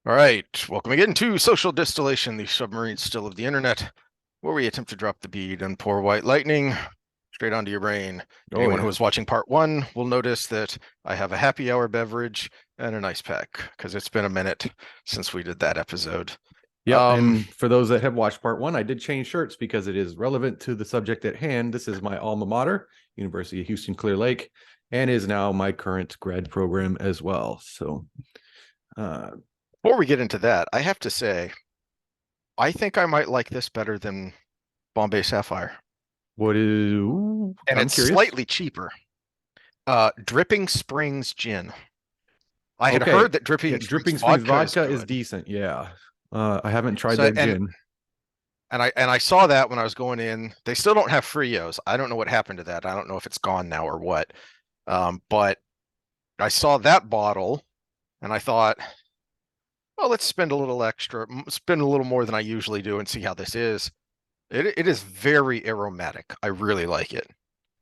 All right, welcome again to Social Distillation, the submarine still of the internet, where we attempt to drop the bead and pour white lightning straight onto your brain. Oh Anyone who yeah. is watching part one will notice that I have a happy hour beverage and an ice pack, because it's been a minute since we did that episode. Yep. Um, And for those that have watched part one, I did change shirts because it is relevant to the subject at hand. This is my alma mater, University of Houston Clear Lake, and is now my current grad program as well. So uh Before we get into that, I have to say, I think I might like this better than Bombay Sapphire, what is ooh, and I'm it's curious. slightly cheaper. Dripping Springs Gin. I had Okay. heard that Yeah, Dripping Springs Dripping Springs vodka is vodka is good. decent. Yeah. I haven't tried So their and gin. I saw that when I was going in. They still don't have Frios. I don't know what happened to that. I don't know if it's gone now or what. But I saw that bottle and I thought, well, let's spend a little extra, spend a little more than I usually do and see how this is. It is very aromatic. I really like it.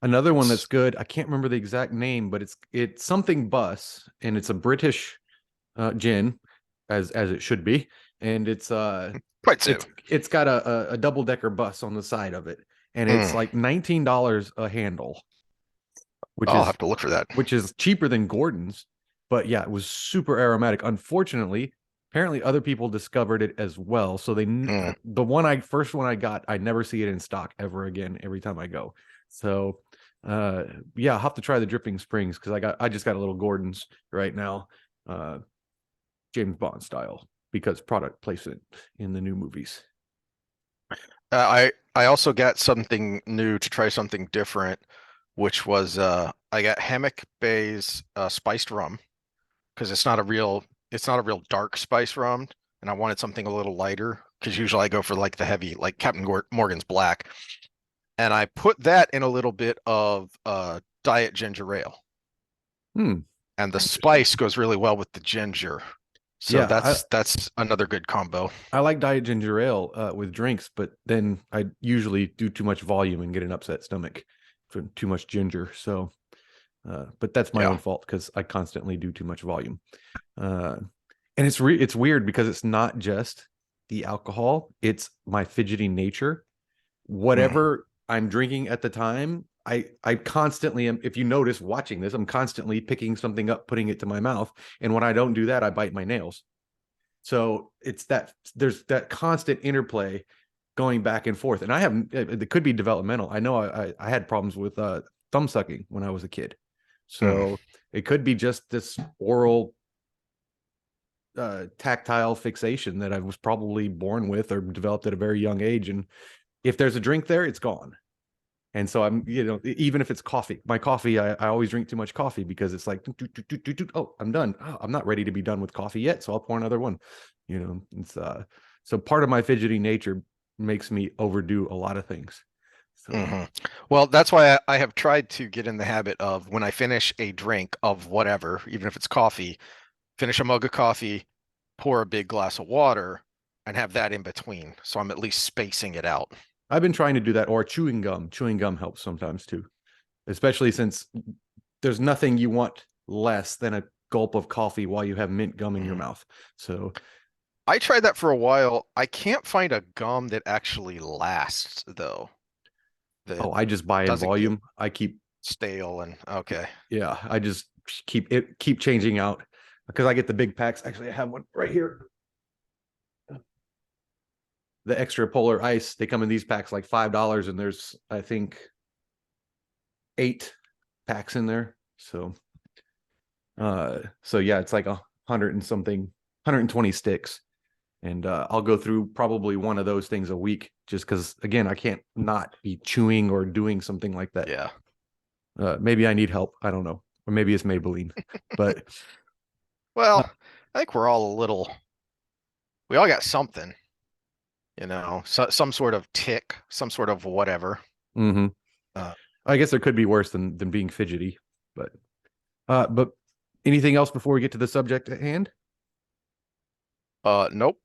Another one that's It's good. I can't remember the exact name, but it's something Bus, and it's a British gin, as it should be, and quite so. it's got a double decker bus on the side of it, and it's Mm, like $19 a handle, which I'll is have to look for that. cheaper than Gordon's. But yeah, it was super aromatic. Unfortunately, apparently other people discovered it as well. So Mm. the one I first one I got, I never see it in stock ever again every time I go. So uh yeah, I'll have to try the Dripping Springs because I just got a little Gordon's right now. Uh James Bond style because product placement in the new movies. I also got something new to try something different, which was I got Hammock Bay's spiced rum because it's not a real dark spice rum, and I wanted something a little lighter because usually I go for like the heavy, like Morgan's Black, and I put that in a little bit of diet ginger ale, Hmm, and the interesting. spice goes really well with the ginger. So Yeah, that's another good combo. I like diet ginger ale with drinks, but then I usually do too much volume and get an upset stomach for too much ginger. So, but that's my Yeah. own fault because I constantly do too much volume. Uh, and it's weird because it's not just the alcohol; it's my fidgety nature. Mm. Whatever I'm drinking at the time, I constantly am. If you notice watching this, I'm constantly picking something up, putting it to my mouth, and when I don't do that, I bite my nails. So it's that there's that constant interplay going back and forth. And I have it could be developmental. I know I had problems with thumb sucking when I was a kid. Mm. So it could be just this oral tactile fixation that I was probably born with or developed at a very young age. And if there's a drink there, it's gone. And so I'm, even if it's coffee, my coffee, I always drink too much coffee because it's like, oh, I'm done. Oh, I'm not ready to be done with coffee yet. So I'll pour another one. It's so part of my fidgety nature makes me overdo a lot of things. So, Hmm. Well, that's why I have tried to get in the habit of when I finish a drink of whatever, even if it's coffee, finish a mug of coffee, pour a big glass of water, and have that in between. So I'm at least spacing it out. I've been trying to do that, or chewing gum. Chewing gum helps sometimes too, especially since there's nothing you want less than a gulp of coffee while you have mint gum in your Mhm. mouth. So, I tried that for a while. I can't find a gum that actually lasts, though, that oh, I just buy in doesn't get volume. I keep stale and okay. Yeah, I just keep changing out because I get the big packs. Actually, I have one right here. The extra polar ice. They come in these packs like $5, and there's I think 8 packs in there. So yeah, it's like 100 and something, 120 sticks, and I'll go through probably one of those things a week just because again I can't not be chewing or doing something like that. Yeah. Maybe I need help. I don't know, or maybe it's Maybelline, but uh, Well, I think we all got something, some sort of tick, some sort of whatever. mm-hmm. Uh, I guess there could be worse than being fidgety, but but anything else before we get to the subject at hand? nope,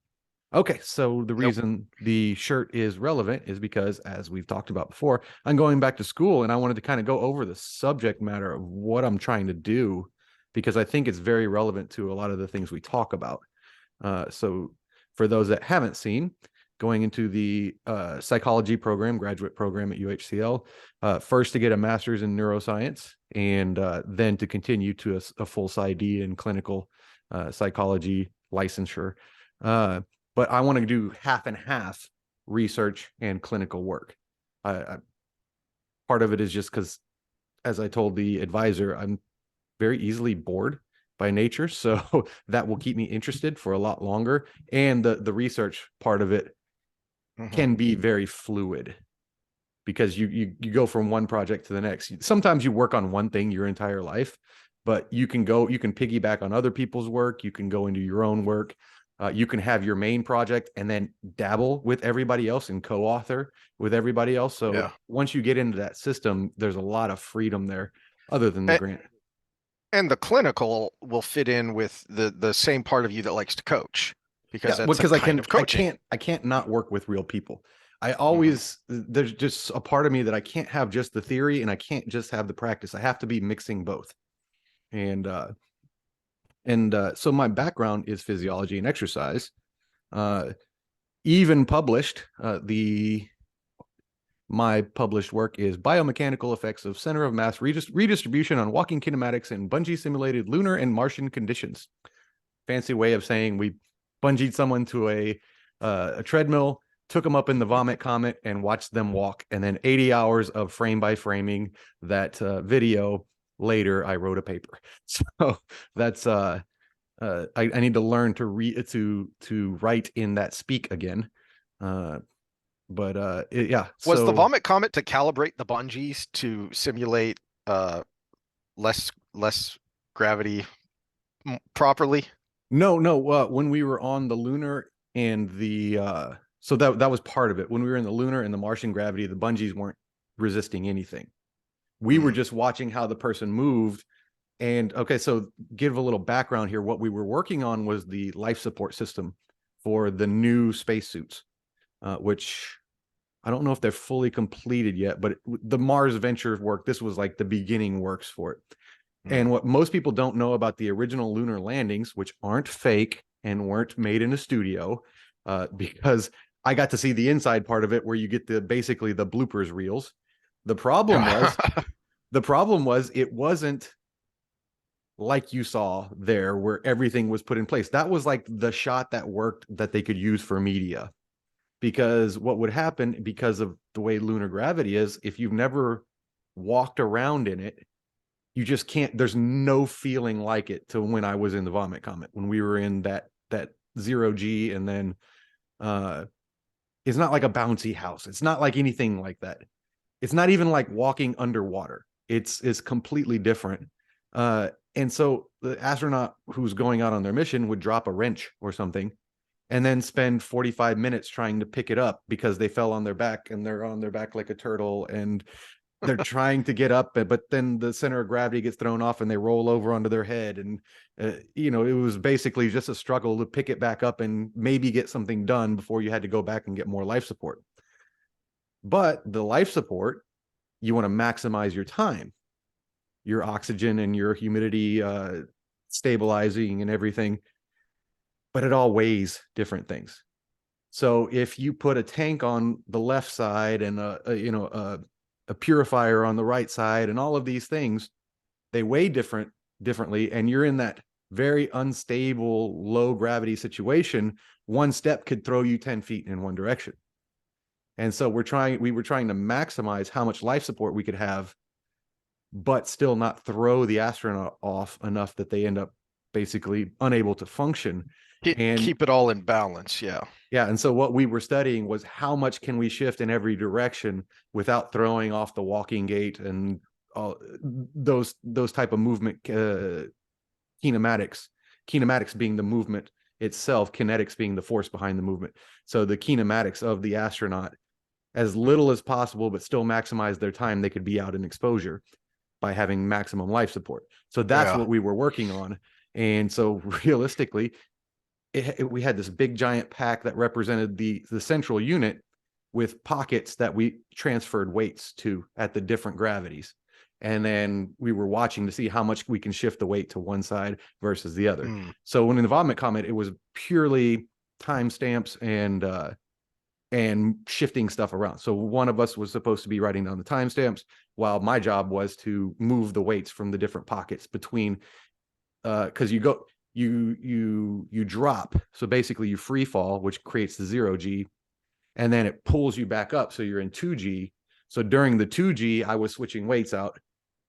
Okay, so the nope. reason the shirt is relevant is because, as we've talked about before, I'm going back to school and I wanted to kind of go over the subject matter of what I'm trying to do because I think it's very relevant to a lot of the things we talk about. So for those that haven't seen, going into the psychology program, graduate program at UHCL, first to get a master's in neuroscience, and then to continue to a full PsyD in clinical psychology licensure. But I want to do half and half research and clinical work. Part of it is just because, as I told the advisor, I'm very easily bored by nature, so that will keep me interested for a lot longer. And the research part of it Mhm. can be very fluid because you go from one project to the next. Sometimes you work on one thing your entire life, but you can piggyback on other people's work. You can go into your own work. You can have your main project and then dabble with everybody else and co-author with everybody else. So Yeah. once you get into that system, there's a lot of freedom there other than the And, grant. and the clinical will fit in with the same part of you that likes to coach because Yeah, well, that's a because kind of coaching. I can't not work with real people. I Hmm. always there's just a part of me that I can't have just the theory and I can't just have the practice. I have to be mixing both. And so my background is physiology and exercise. Uh, even published the my published work is biomechanical effects of center of mass redistribution on walking kinematics in bungee simulated lunar and Martian conditions. Fancy way of saying we bungeed someone to a treadmill, took them up in the vomit comet, and watched them walk. And then 80 hours of frame by framing that video later, I wrote a paper. So that's I need to learn to read to write in that speak again. Uh, yeah. Was the So vomit comet to calibrate the bungees to simulate uh less gravity properly? no. When we were on the lunar and the so that was part of it. When we were in the lunar and the Martian gravity, the bungees weren't resisting anything. We were Mm. just watching how the person moved. And okay, so give a little background here. What we were working on was the life support system for the new spacesuits, which I don't know if they're fully completed yet, but the Mars Venture work, this was like the beginning works for it. Mm. And what most people don't know about the original lunar landings, which aren't fake and weren't made in a studio, because I got to see the inside part of it where you get basically the bloopers reels. The problem was, it wasn't like you saw there where everything was put in place. That was like the shot that worked that they could use for media. Because what would happen because of the way lunar gravity is, if you've never walked around in it, you just can't, there's no feeling like it to when I was in the vomit comet, when we were in that 0G. And then uh it's not like a bouncy house. It's not like anything like that. It's not even like walking underwater. It's completely different. And so the astronaut who's going out on their mission would drop a wrench or something and then spend 45 minutes trying to pick it up because they fell on their back and they're on their back like a turtle and they're trying to get up, but then the center of gravity gets thrown off and they roll over onto their head. And it was basically just a struggle to pick it back up and maybe get something done before you had to go back and get more life support. But the life support, you want to maximize your time, your oxygen and your humidity stabilizing and everything, but it all weighs different things. So if you put a tank on the left side and a purifier on the right side and all of these things, they weigh differently, and you're in that very unstable low gravity situation. One step could throw you 10 feet in one direction. And so we were trying to maximize how much life support we could have, but still not throw the astronaut off enough that they end up basically unable to function. And Keep it all in balance. Yeah. yeah, and so what we were studying was how much can we shift in every direction without throwing off the walking gait and all those type of movement kinematics. Kinematics being the movement itself, kinetics being the force behind the movement. So the kinematics of the astronaut, as little as possible, but still maximize their time they could be out in exposure by having maximum life support. So that's Yeah. what we were working on. And so realistically, we had this big giant pack that represented the central unit with pockets that we transferred weights to at the different gravities. and then we were watching to see how much we can shift the weight to one side versus the other. Mm. So when in the vomit comment, it was purely timestamps and shifting stuff around. So one of us was supposed to be writing down the timestamps, while my job was to move the weights from the different pockets between, because you drop. So basically you free fall, which creates the 0G, and then it pulls you back up. So you're in 2G. So during the 2G, I was switching weights out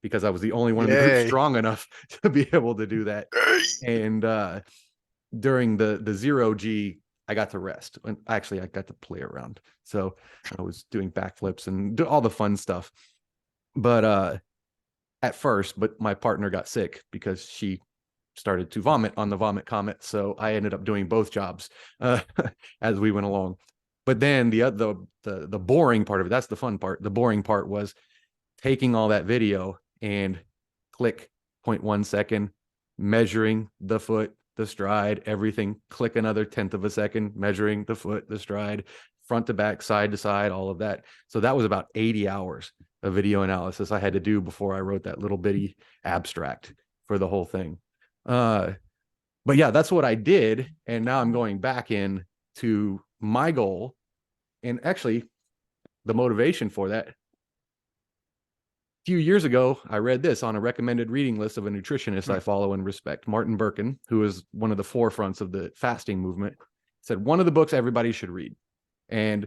because I was the only one in the group Yay. strong enough to be able to do that. And during the 0G, I got to rest. And actually, I got to play around. So I was doing backflips and all the fun stuff. But at first, but my partner got sick because she started to vomit on the vomit comet. So I ended up doing both jobs as we went along. But then the boring part of it, that's the fun part. The boring part was taking all that video and click 0.1 second, measuring the foot, the stride, everything, click another 1/10 of a second, measuring the foot, the stride, front to back, side to side, all of that. So that was about 80 hours of video analysis I had to do before I wrote that little bitty abstract for the whole thing. But yeah, that's what I did. And now I'm going back in to my goal. And actually, the motivation for that, a few years ago, I read this on a recommended reading list of a nutritionist I follow and respect, Martin Birkin, who is one of the forefronts of the fasting movement, said one of the books everybody should read. And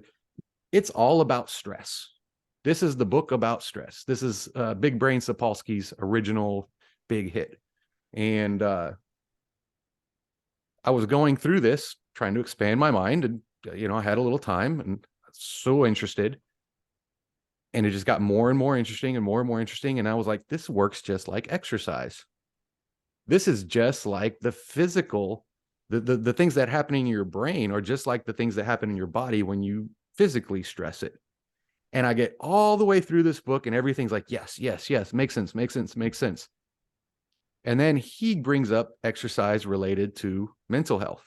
it's all about stress. This is the book about stress. This is Big Brain Sapolsky's original big hit. And I was going through this, trying to expand my mind. And, I had a little time and so interested. And it just got more and more interesting and more and more interesting. And I was like, this works just like exercise. This is just like the physical, the things that happen in your brain are just like the things that happen in your body when you physically stress it. And I get all the way through this book and everything's like, yes, yes, yes, makes sense, makes sense, makes sense. And then he brings up exercise related to mental health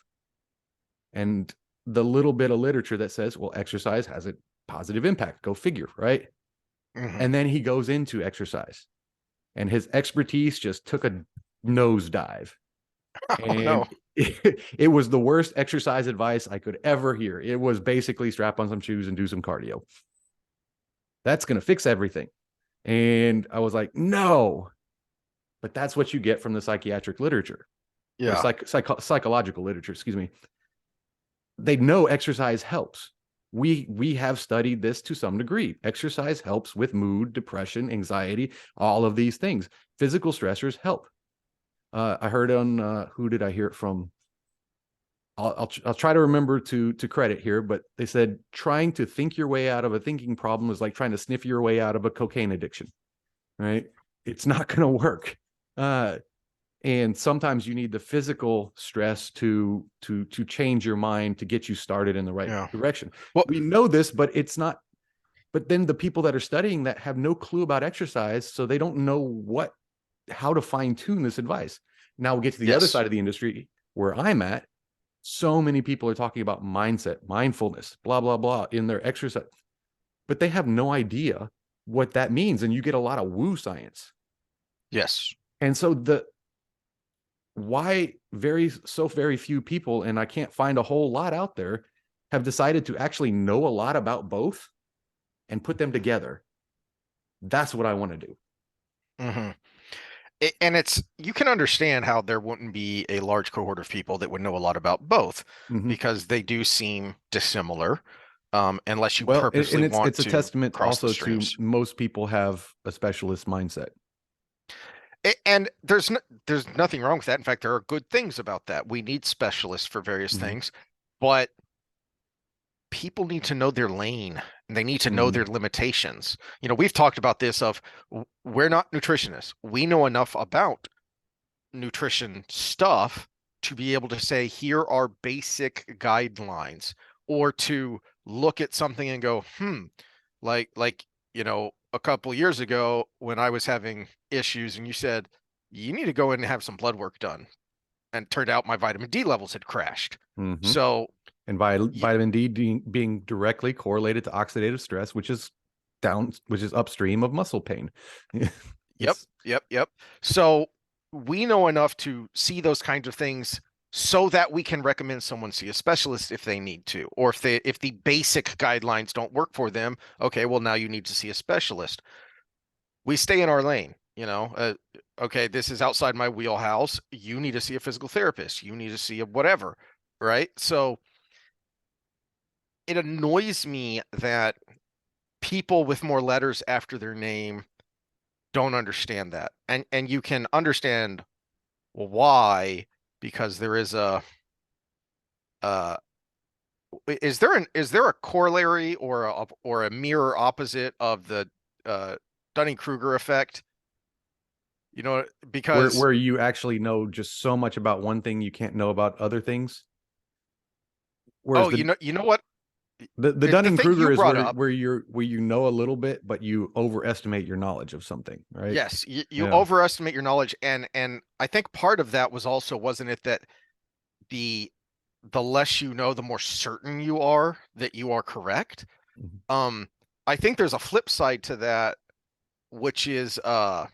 and the little bit of literature that says, well, exercise has a positive impact. Go figure, right? Mm-hmm. And then he goes into exercise and his expertise just took a nosedive. Oh And no. it was the worst exercise advice I could ever hear. It was basically strap on some shoes and do some cardio. That's going to fix everything. And I was like, no, but that's what you get from the psychiatric literature or Yeah. psychological literature, excuse me. They know exercise helps. We have studied this to some degree. Exercise helps with mood, depression, anxiety, all of these things. Physical stressors help. I heard on who did I hear it from? I'll try to remember to credit here, but they said trying to think your way out of a thinking problem is like trying to sniff your way out of a cocaine addiction, right? It's not going to work. And sometimes you need the physical stress to change your mind to get you started in the right Yeah. direction. Well, We know this, but it's not. But then the people that are studying that have no clue about exercise, so they don't know how to fine tune this advice. Now we'll get to the other yes. side of the industry where I'm at. So many people are talking about mindset, mindfulness, blah, blah, blah in their exercise, but they have no idea what that means. And you get a lot of woo science. Yes. And so why very few people, and I can't find a whole lot out there, have decided to actually know a lot about both and put them together. That's what I want to do. Mm-hmm. And you can understand how there wouldn't be a large cohort of people that would know a lot about both Mm-hmm. because they do seem dissimilar, unless you Well, purposely and want it's a to testament cross the also to streams. most people have a specialist mindset. And there's nothing wrong with that. In fact, there are good things about that. We need specialists for various Mm-hmm. things, but people need to know their lane and they need to know Mm-hmm. their limitations. We've talked about this of we're not nutritionists. We know enough about nutrition stuff to be able to say, here are basic guidelines, or to look at something and go, like, a couple of years ago when I was having issues and you said, you need to go in and have some blood work done. And it turned out my vitamin D levels had crashed. Mm-hmm. So, And vitamin D being directly correlated to oxidative stress, which is upstream of muscle pain. Yep, It's yep, yep. So we know enough to see those kinds of things so that we can recommend someone see a specialist if they need to, or if the basic guidelines don't work for them, okay, well now you need to see a specialist. We stay in our lane, okay, this is outside my wheelhouse. You need to see a physical therapist. You need to see a whatever, right? So it annoys me that people with more letters after their name don't understand that. And you can understand why, because there is uh is there a corollary or a mirror opposite of the Dunning-Kruger effect? Because where you actually know just so much about one thing you can't know about other things. Whereas oh, you know what? the The thing Dunning-Kruger you is brought up, where you know a little bit, but you overestimate your knowledge of something, right? yes, you Yeah. overestimate your knowledge, and I think part of that was also, wasn't it, that the the less you know, the more certain you are that you are correct. Mhm. Um, I think there's a flip side to that, which is kind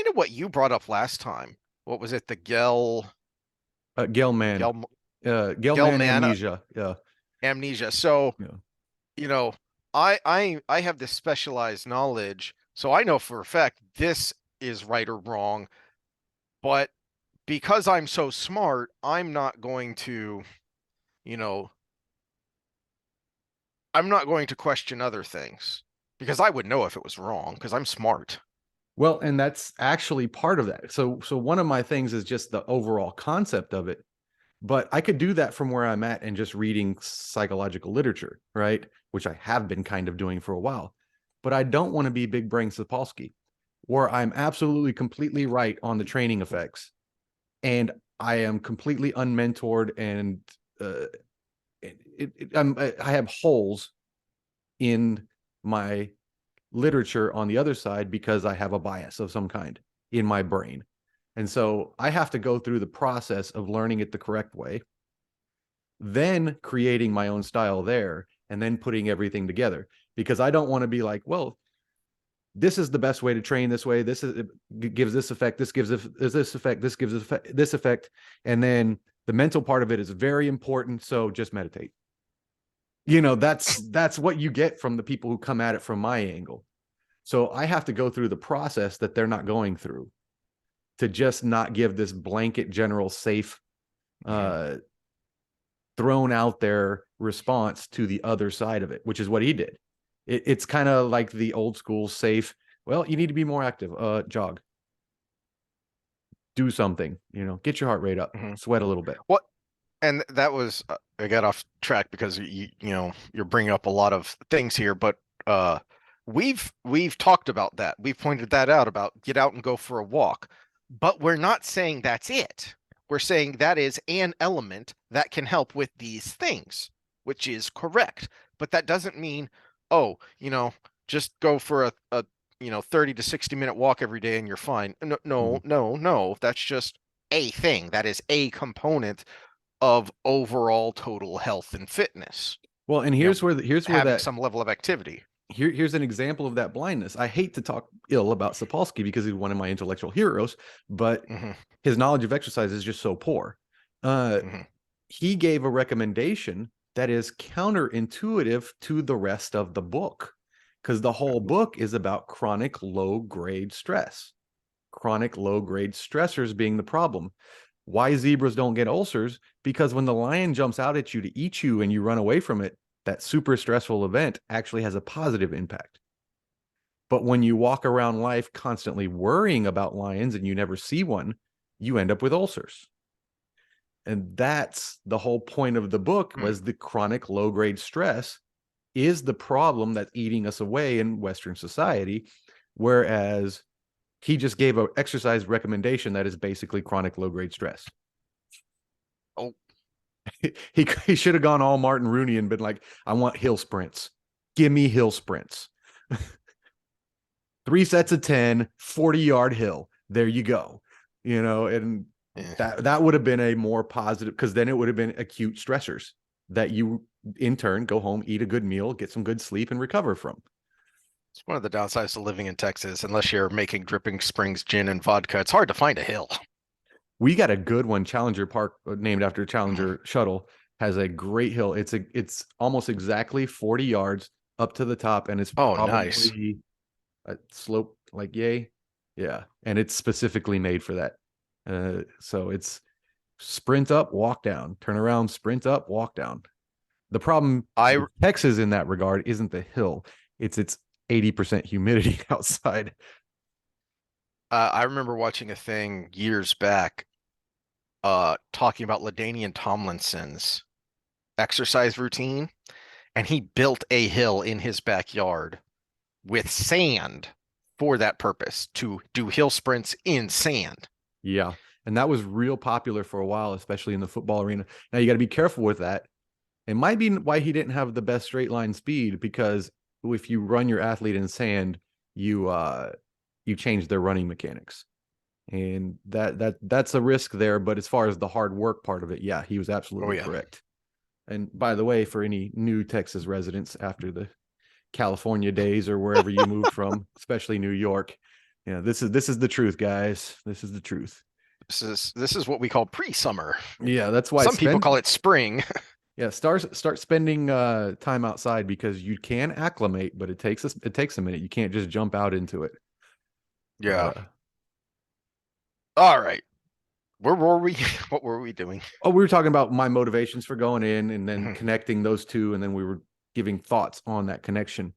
of what you brought up last time. What was it? The Gelman, Gel Gelman Gelman amnesia. Yeah. amnesia. So, Yeah. you know, I have this specialized knowledge, so I know for a fact this is right or wrong, but because I'm so smart, I'm not going to, you know, I'm not going to question other things because I would know if it was wrong because I'm smart. Well, and that's actually part of that. So one of my things is just the overall concept of it. But I could do that from where I'm at and just reading psychological literature, right? Which I have been kind of doing for a while. But I don't want to be Big Brain Sapolsky, where I'm absolutely completely right on the training effects, and I am completely unmentored, and uh, I have holes in my literature on the other side because I have a bias of some kind in my brain. And so I have to go through the process of learning it the correct way, then creating my own style there, and then putting everything together. Because I don't want to be like, well, this is the best way to train this way. This is gives this effect. This gives this effect. This gives this effect. And then the mental part of it is very important. So just meditate. That's what you get from the people who come at it from my angle. So I have to go through the process that they're not going through to just not give this blanket general safe Mhm. uh thrown out there response to the other side of it, which is what he did. It's kind of like the old school safe. Well, you need to be more active. Jog, do something. Get your heart rate up, Mhm. sweat a little bit. What and that was I got off track because you're bringing up a lot of things here, but uh we've talked about that. We've pointed that out about get out and go for a walk. But we're not saying that's it. We're saying that is an element that can help with these things, which is correct. But that doesn't mean, oh, just go for a 30 to 60-minute walk every day and you're fine. No, no, Mhm. no, no. That's just a thing. That is a component of overall total health and fitness. Well, and You know, here's where having that some level of activity. here's an example of that blindness. I hate to talk ill about Sapolsky because he's one of my intellectual heroes, but Hmm. his knowledge of exercise is just so poor. Uh, Hmm. he gave a recommendation that is counterintuitive to the rest of the book because the whole book is about chronic low grade stress, chronic low grade stressors being the problem. Why zebras don't get ulcers? Because when the lion jumps out at you to eat you and you run away from it, that super stressful event actually has a positive impact. But when you walk around life constantly worrying about lions and you never see one, you end up with ulcers. And that's the whole point of the book, Mm. was the chronic low grade stress is the problem that's eating us away in Western society. Whereas he just gave an exercise recommendation that is basically chronic low grade stress. Oh, He should have gone all Martin Rooney and been like, I want hill sprints. Give me hill sprints. 3 sets of 10, 40-yard hill. There you go. And yeah. that would have been a more positive, because then it would have been acute stressors that you in turn go home, eat a good meal, get some good sleep, and recover from. It's one of the downsides to living in Texas. Unless you're making Dripping Springs gin and vodka, it's hard to find a hill. We got a good one. Challenger Park, named after Mhm. Challenger Shuttle, has a great hill. It's almost exactly 40 yards up to the top, and it's Oh, nice. probably a slope like yay. Yeah. And it's specifically made for that. So it's sprint up, walk down, turn around, sprint up, walk down. The problem I with Texas in that regard isn't the hill, it's 80% humidity outside. I remember watching a thing years back, talking about LaDainian Tomlinson's exercise routine, and he built a hill in his backyard with sand for that purpose to do hill sprints in sand. Yeah. And that was real popular for a while, especially in the football arena. Now you got to be careful with that. It might be why he didn't have the best straight line speed, because if you run your athlete in sand, you change their running mechanics. And that's a risk there. But as far as the hard work part of it, yeah, he was Oh absolutely yeah. correct. And by the way, for any new Texas residents after the California days or wherever you moved from, especially New York, this is the truth, guys. This is the truth. This is what we call pre-summer. Yeah, that's why Some people call it spring. yeah, start spending time outside, because you can acclimate, but it takes a minute. You can't just jump out into it. But Yeah. All right. Where were we? What were we doing? oh, we were talking about my motivations for going in, and then Mhm. connecting those two, and then we were giving thoughts on that connection.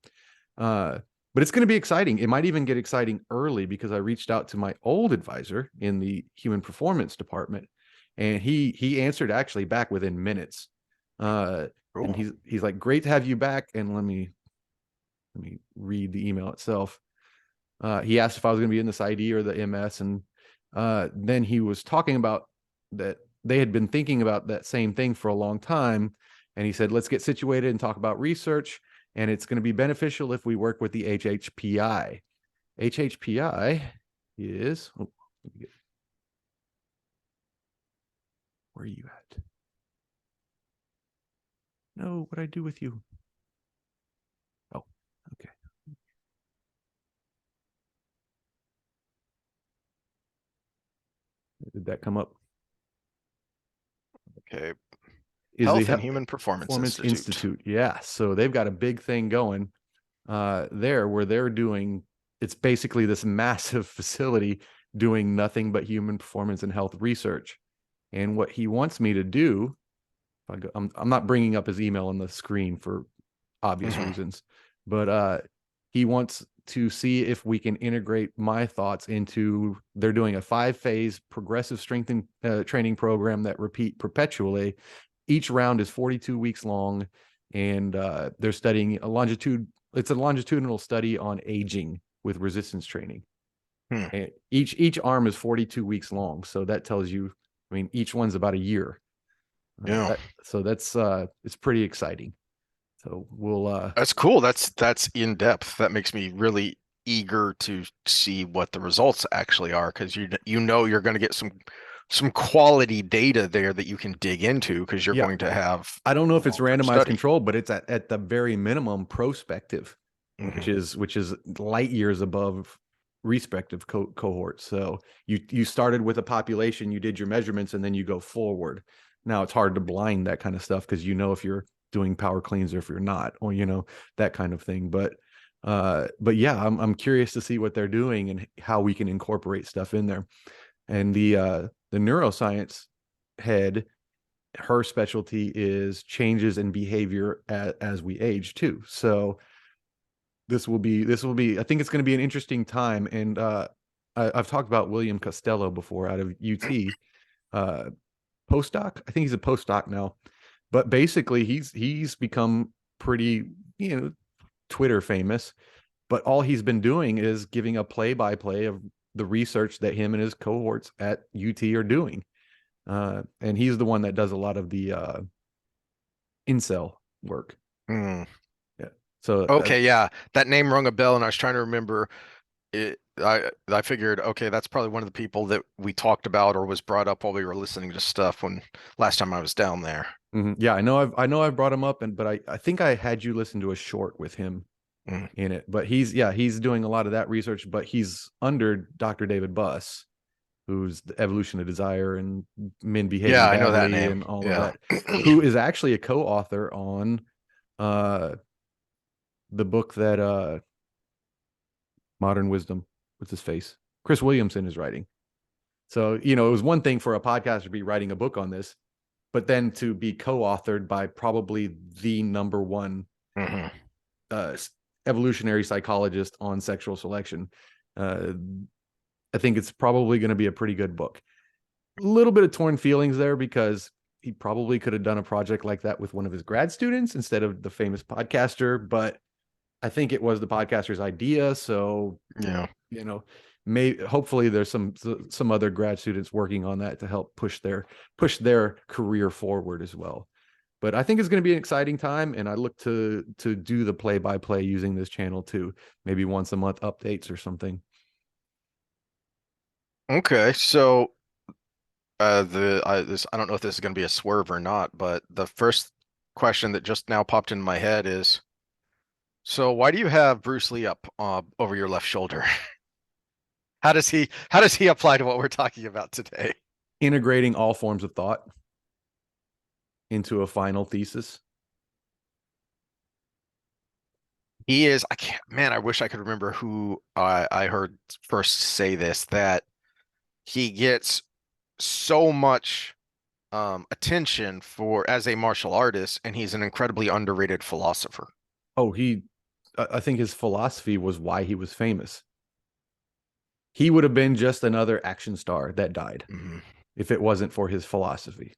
Uh, but it's going to be exciting. It might even get exciting early, because I reached out to my old advisor in the human performance department, and he answered actually back within minutes. And Cool. he's like, "Great to have you back." And let me read the email itself. He asked if I was going to be in this ID or the MS, and then he was talking about that they had been thinking about that same thing for a long time, and he said, "Let's get situated and talk about research, and it's going to be beneficial if we work with the HHPI." HHPI is where are you at? No, what I do with you? Oh, okay. Did that come up? Okay. Is the Health and Human Performance Performance Institute. Institute? Yeah, so they've got a big thing going there, where they're doing, it's basically this massive facility doing nothing but human performance and health research. And what he wants me to do, I'm not bringing up his email on the screen for obvious Mhm. reasons, but he wants to see if we can integrate my thoughts into, they're doing a 5-phase progressive strength training program that repeat perpetually. Each round is 42 weeks long, and they're studying it's a longitudinal study on aging with resistance training. Hmm. And each arm is 42 weeks long, so that tells you, I mean, each one's about a year. Yeah. That's it's pretty exciting. So we'll That's cool. That's in depth. That makes me really eager to see what the results actually are, because you know you're going to get some quality data there that you can dig into, because you're yeah, going to have I don't know a if it's long-term randomized study. control, but it's at the very minimum prospective, which Hmm. is light years above respective cohorts. So you started with a population, you did your measurements, and then you go forward. Now it's hard to blind that kind of stuff, because if you're doing power cleans or if you're not, or that kind of thing. But yeah, I'm curious to see what they're doing and how we can incorporate stuff in there. And the neuroscience head, her specialty is changes in behavior as we age too. So this will be I think it's going to be an interesting time. And I've talked about William Costello before, out of UT, uh, postdoc. I think he's a postdoc now, but basically he's become pretty, Twitter famous. But all he's been doing is giving a play-by-play of the research that him and his cohorts at UT are doing. And he's the one that does a lot of the incel work. Hmm. Yeah. So Okay, yeah, that name rung a bell, and I was trying to remember it. I figured, okay, that's probably one of the people that we talked about or was brought up while we were listening to stuff when last time I was down there. yeah, I know I've brought him up, but I think I had you listen to a short with him. Mm. in it. But he's doing a lot of that research, but he's under Dr. David Buss, who's the evolution of desire and men Yeah, behaving I know that badly name. and all of Yeah. that, who is actually a co-author on uh the book that Modern Wisdom, what's his face? Chris Williamson is writing. So, it was one thing for a podcaster to be writing a book on this, but then to be co-authored by probably the number one Hmm. uh, evolutionary psychologist on sexual selection. Uh, I think it's probably going to be a pretty good book. A little bit of torn feelings there because he probably could have done a project like that with one of his grad students instead of the famous podcaster, but I think it was the podcaster's idea. So, Yeah. you know, hopefully there's some other grad students working on that to help push their career forward as well. But I think it's going to be an exciting time, and I look to do the play by play using this channel too, maybe once a month updates or something. Okay. So I don't know if this is going to be a swerve or not, but the first question that just now popped into my head is, so why do you have Bruce Lee up over your left shoulder? How does he apply to what we're talking about today? Integrating all forms of thought into a final thesis. He is, I can't, man, I wish I could remember who I heard first say this, that he gets so much attention for as a martial artist, and he's an incredibly underrated philosopher. Oh, I think his philosophy was why he was famous. He would have been just another action star that died Hmm. if it wasn't for his philosophy.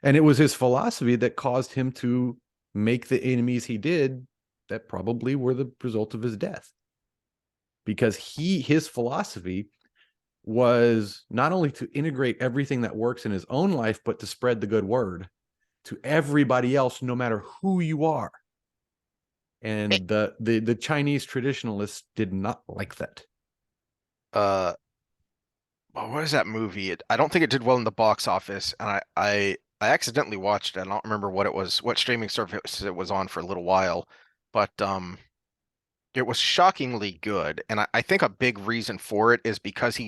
And it was his philosophy that caused him to make the enemies he did that probably were the result of his death. Because his philosophy was not only to integrate everything that works in his own life, but to spread the good word to everybody else, no matter who you are. And the Chinese traditionalists did not like that. Uh, what is that movie? I don't think it did well in the box office, and I accidentally watched it. I don't remember what it was, what streaming service it was on for a little while, but it was shockingly good. And I think a big reason for it is because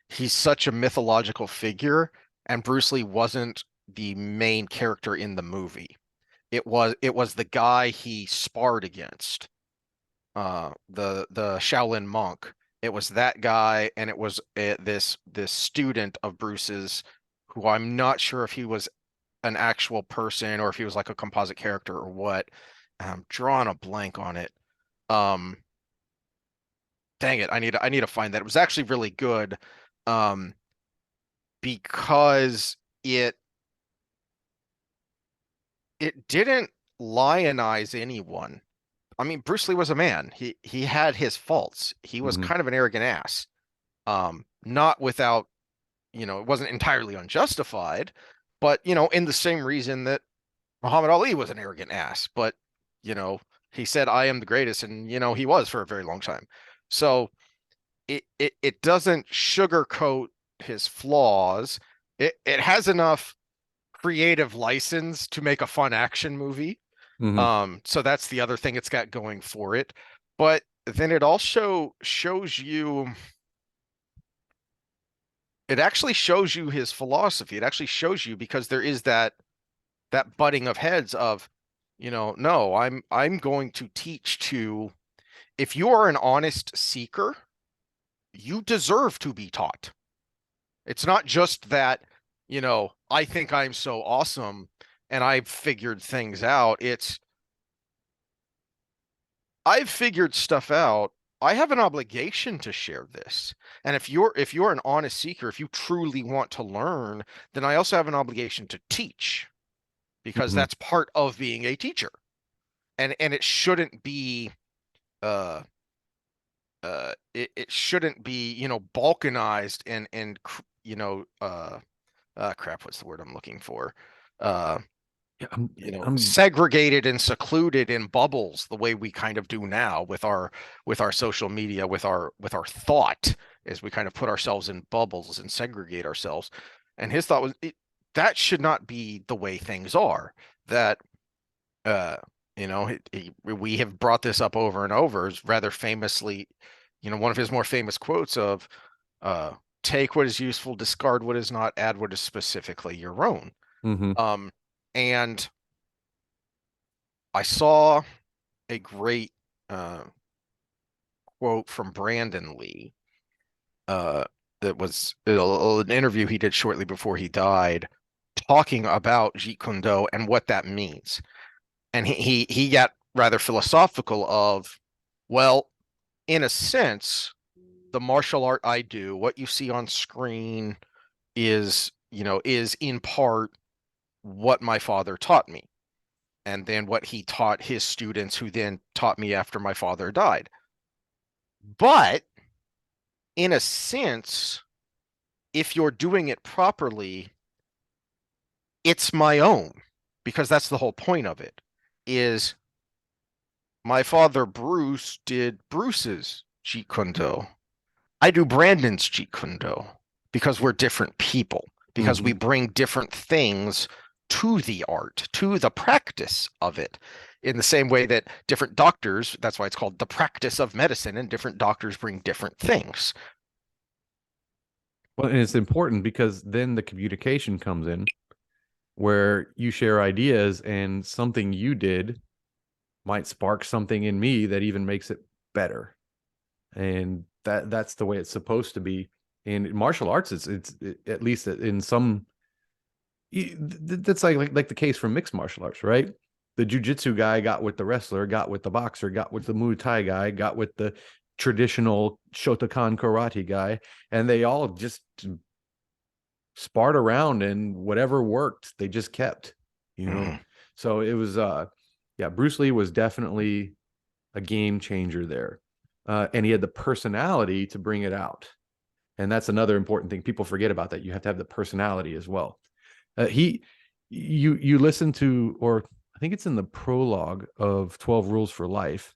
he's such a mythological figure, and Bruce Lee wasn't the main character in the movie. It was the guy he sparred against, the Shaolin monk. It was that guy, and it was this student of Bruce's, who I'm not sure if he was an actual person or if he was like a composite character or what. I'm drawing a blank on it. Um, Dang it, I need to find that. It was actually really good, um, because it it didn't lionize anyone. I mean, Bruce Lee was a man. He had his faults. He was Mm-hmm. kind of an arrogant ass. Not without, it wasn't entirely unjustified, but in the same reason that Muhammad Ali was an arrogant ass, but you know, he said I am the greatest, and he was for a very long time. So it doesn't sugarcoat his flaws. It has enough creative license to make a fun action movie. Mm-hmm. So that's the other thing it's got going for it. But then it also shows you, it actually shows you his philosophy. It actually shows you, because there is that butting of heads of, no, I'm going to teach to, if you are an honest seeker, you deserve to be taught. It's not just that, I think I'm so awesome and I've figured things out. It's, I've figured stuff out. I have an obligation to share this. And if you're an honest seeker, if you truly want to learn, then I also have an obligation to teach, because Mm-hmm. that's part of being a teacher. And it shouldn't be uh it shouldn't be, balkanized and crap, what's the word I'm looking for? Uh Yeah, I'm segregated and secluded in bubbles the way we kind of do now with our social media, with our thought, as we kind of put ourselves in bubbles and segregate ourselves. And his thought was, that should not be the way things are. That uh We have brought this up over and over. Is rather famously, one of his more famous quotes of, uh, "Take what is useful, discard what is not, add what is specifically your own." Mm-hmm. Um, and I saw a great uh, quote from Brandon Lee. Uh, that was an interview he did shortly before he died, talking about Jeet Kune Do and what that means. And he got rather philosophical of, well, in a sense, the martial art I do, what you see on screen is in part what my father taught me, and then what he taught his students, who then taught me after my father died. But in a sense, if you're doing it properly, it's my own, because that's the whole point of it. Is my father Bruce did Bruce's Jeet Kune Do. I do Brandon's Jeet Kune Do, because we're different people, because Mm-hmm. we bring different things to the art, to the practice of it. In the same way that different doctors, that's why it's called the practice of medicine, and different doctors bring different things. Well, and it's important because then the communication comes in where you share ideas and something you did might spark something in me that even makes it better. And that's the way it's supposed to be. In martial arts, it's at least in some that's like the case for mixed martial arts, right? The jujitsu guy got with the wrestler, got with the boxer, got with the Muay Thai guy, got with the traditional Shotokan karate guy, and they all just sparred around, and whatever worked, they just kept, you know. Mhm. So it was yeah, Bruce Lee was definitely a game changer there. And he had the personality to bring it out. And that's another important thing. People forget about that. You have to have the personality as well. He you listen to, or I think it's in the prologue of 12 Rules for Life.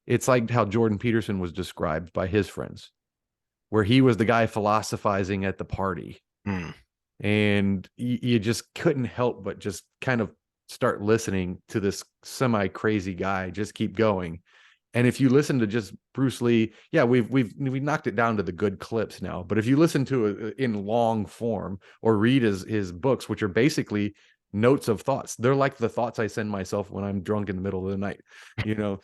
It's like how Jordan Peterson was described by his friends, where he was the guy philosophizing at the party, Mm. and you just couldn't help but just kind of start listening to this semi crazy guy just keep going. And if you listen to just Bruce Lee, yeah, we knocked it down to the good clips now. But if you listen to it in long form or read his books, which are basically notes of thoughts, they're like the thoughts I send myself when I'm drunk in the middle of the night. You know,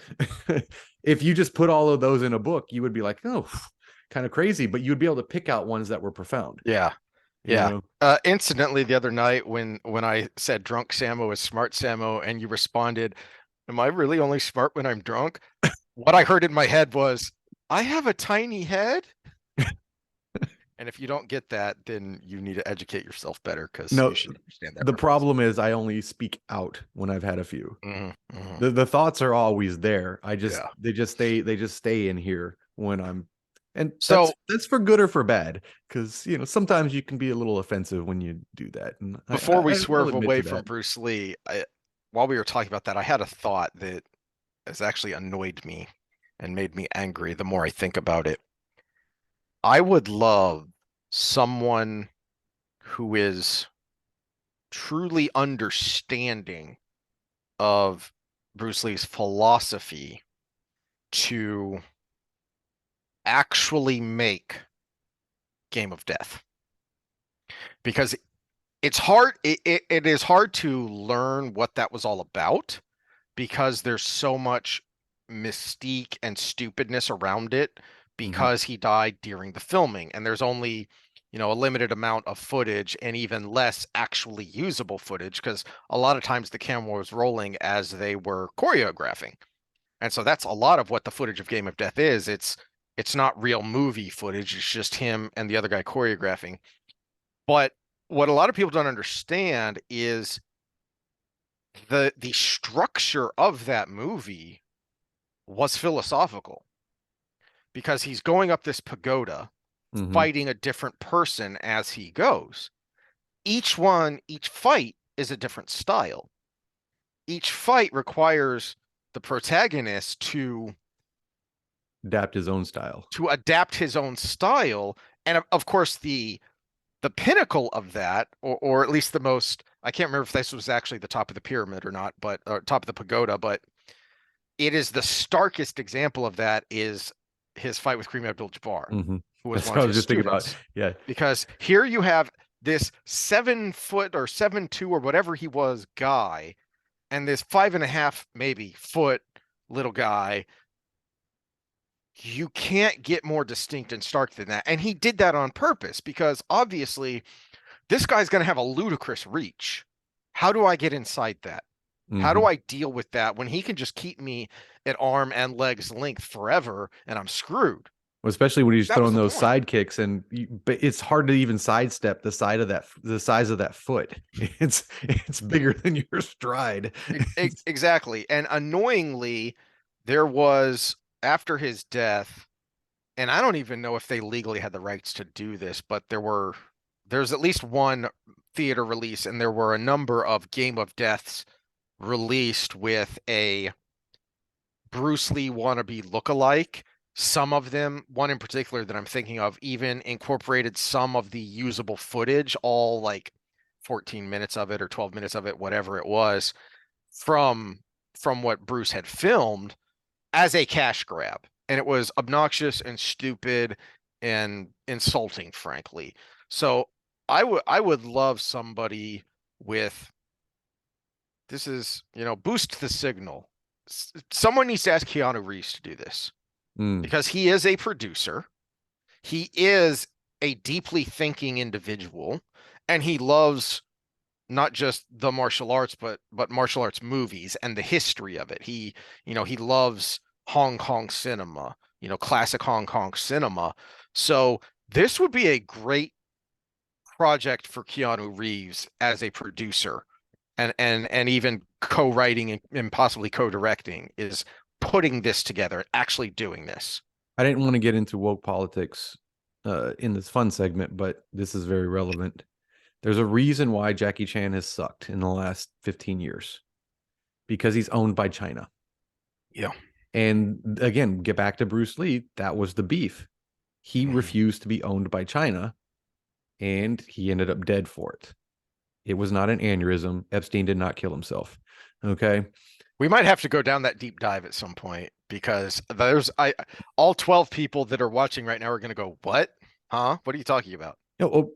if you just put all of those in a book, you would be like, oh, kind of crazy, but you'd be able to pick out ones that were profound. Yeah. You Yeah. know, Incidentally, the other night when I said drunk Samo is smart Samo, and you responded, "Am I really only smart when I'm drunk?" What I heard in my head was, "I have a tiny head." And if you don't get that, then you need to educate yourself better, because you no, should understand that the reference. problem is I only speak out when I've had a few. Hmm. Hmm. The thoughts are always there. I just Yeah. they just stay in here when I'm, and So that's for good or for bad, because sometimes you can be a little offensive when you do that, and before we I'll swerve admit away to from that. Bruce Lee, while we were talking about that, I had a thought that has actually annoyed me and made me angry the more I think about it. I would love someone who is truly understanding of Bruce Lee's philosophy to actually make Game of Death, because it is hard to learn what that was all about, because there's so much mystique and stupidness around it, Hmm. because he died during the filming, and there's only a limited amount of footage, and even less actually usable footage, because a lot of times the camera was rolling as they were choreographing. And so that's a lot of what the footage of Game of Death is. It's not real movie footage, it's just him and the other guy choreographing. But what a lot of people don't understand is the structure of that movie was philosophical, because he's going up this pagoda, Hmm. fighting a different person as he goes. Each fight is a different style. Each fight requires the protagonist Adapt his own style. to adapt his own style. And of course, the pinnacle of that, or at least the most, I can't remember if this was actually the top of the pyramid or not, but or top of the pagoda, but it is the starkest example of that is his fight with Kareem Abdul-Jabbar, Hmm. who was That's one what of I was his just thinking about. students. Yeah. Because here you have this 7 foot or 7'2" or whatever he was guy, and this 5.5 maybe foot little guy. You can't get more distinct and stark than that. And he did that on purpose because obviously this guy's going to have a ludicrous reach. How do I get inside that? How do Hmm. I deal with that when he can just keep me at arm and legs length forever and I'm screwed? Especially when he's That was throwing the those point. side kicks, and but it's hard to even sidestep the size of that foot. It's bigger than your stride. Exactly. And annoyingly, there was after his death, and I don't even know if they legally had the rights to do this, but there's at least one theater release, and there were a number of Game of Deaths released with a Bruce Lee wannabe lookalike. Some of them, one in particular that I'm thinking of, even incorporated some of the usable footage, all like 14 minutes of it or 12 minutes of it, whatever it was, from from what Bruce had filmed as a cash grab. And it was obnoxious and stupid and insulting, frankly. So I would love somebody with this is, boost the signal. Someone needs to ask Keanu Reeves to do this Mm. because he is a producer. He is a deeply thinking individual, and he loves not just the martial arts, but martial arts movies and the history of it. He loves Hong Kong cinema, classic Hong Kong cinema. So this would be a great project for Keanu Reeves as a producer and even co-writing and possibly co-directing is putting this together, actually doing this. I didn't want to get into woke politics in this fun segment, but this is very relevant. There's a reason why Jackie Chan has sucked in the last 15 years because he's owned by China. Yeah. And again, get back to Bruce Lee, that was the beef. He Mhm. refused to be owned by China and he ended up dead for it. It was not an aneurysm. Epstein did not kill himself. Okay. We might have to go down that deep dive at some point because there's I all 12 people that are watching right now are going to go, "What? Huh? What are you talking about?"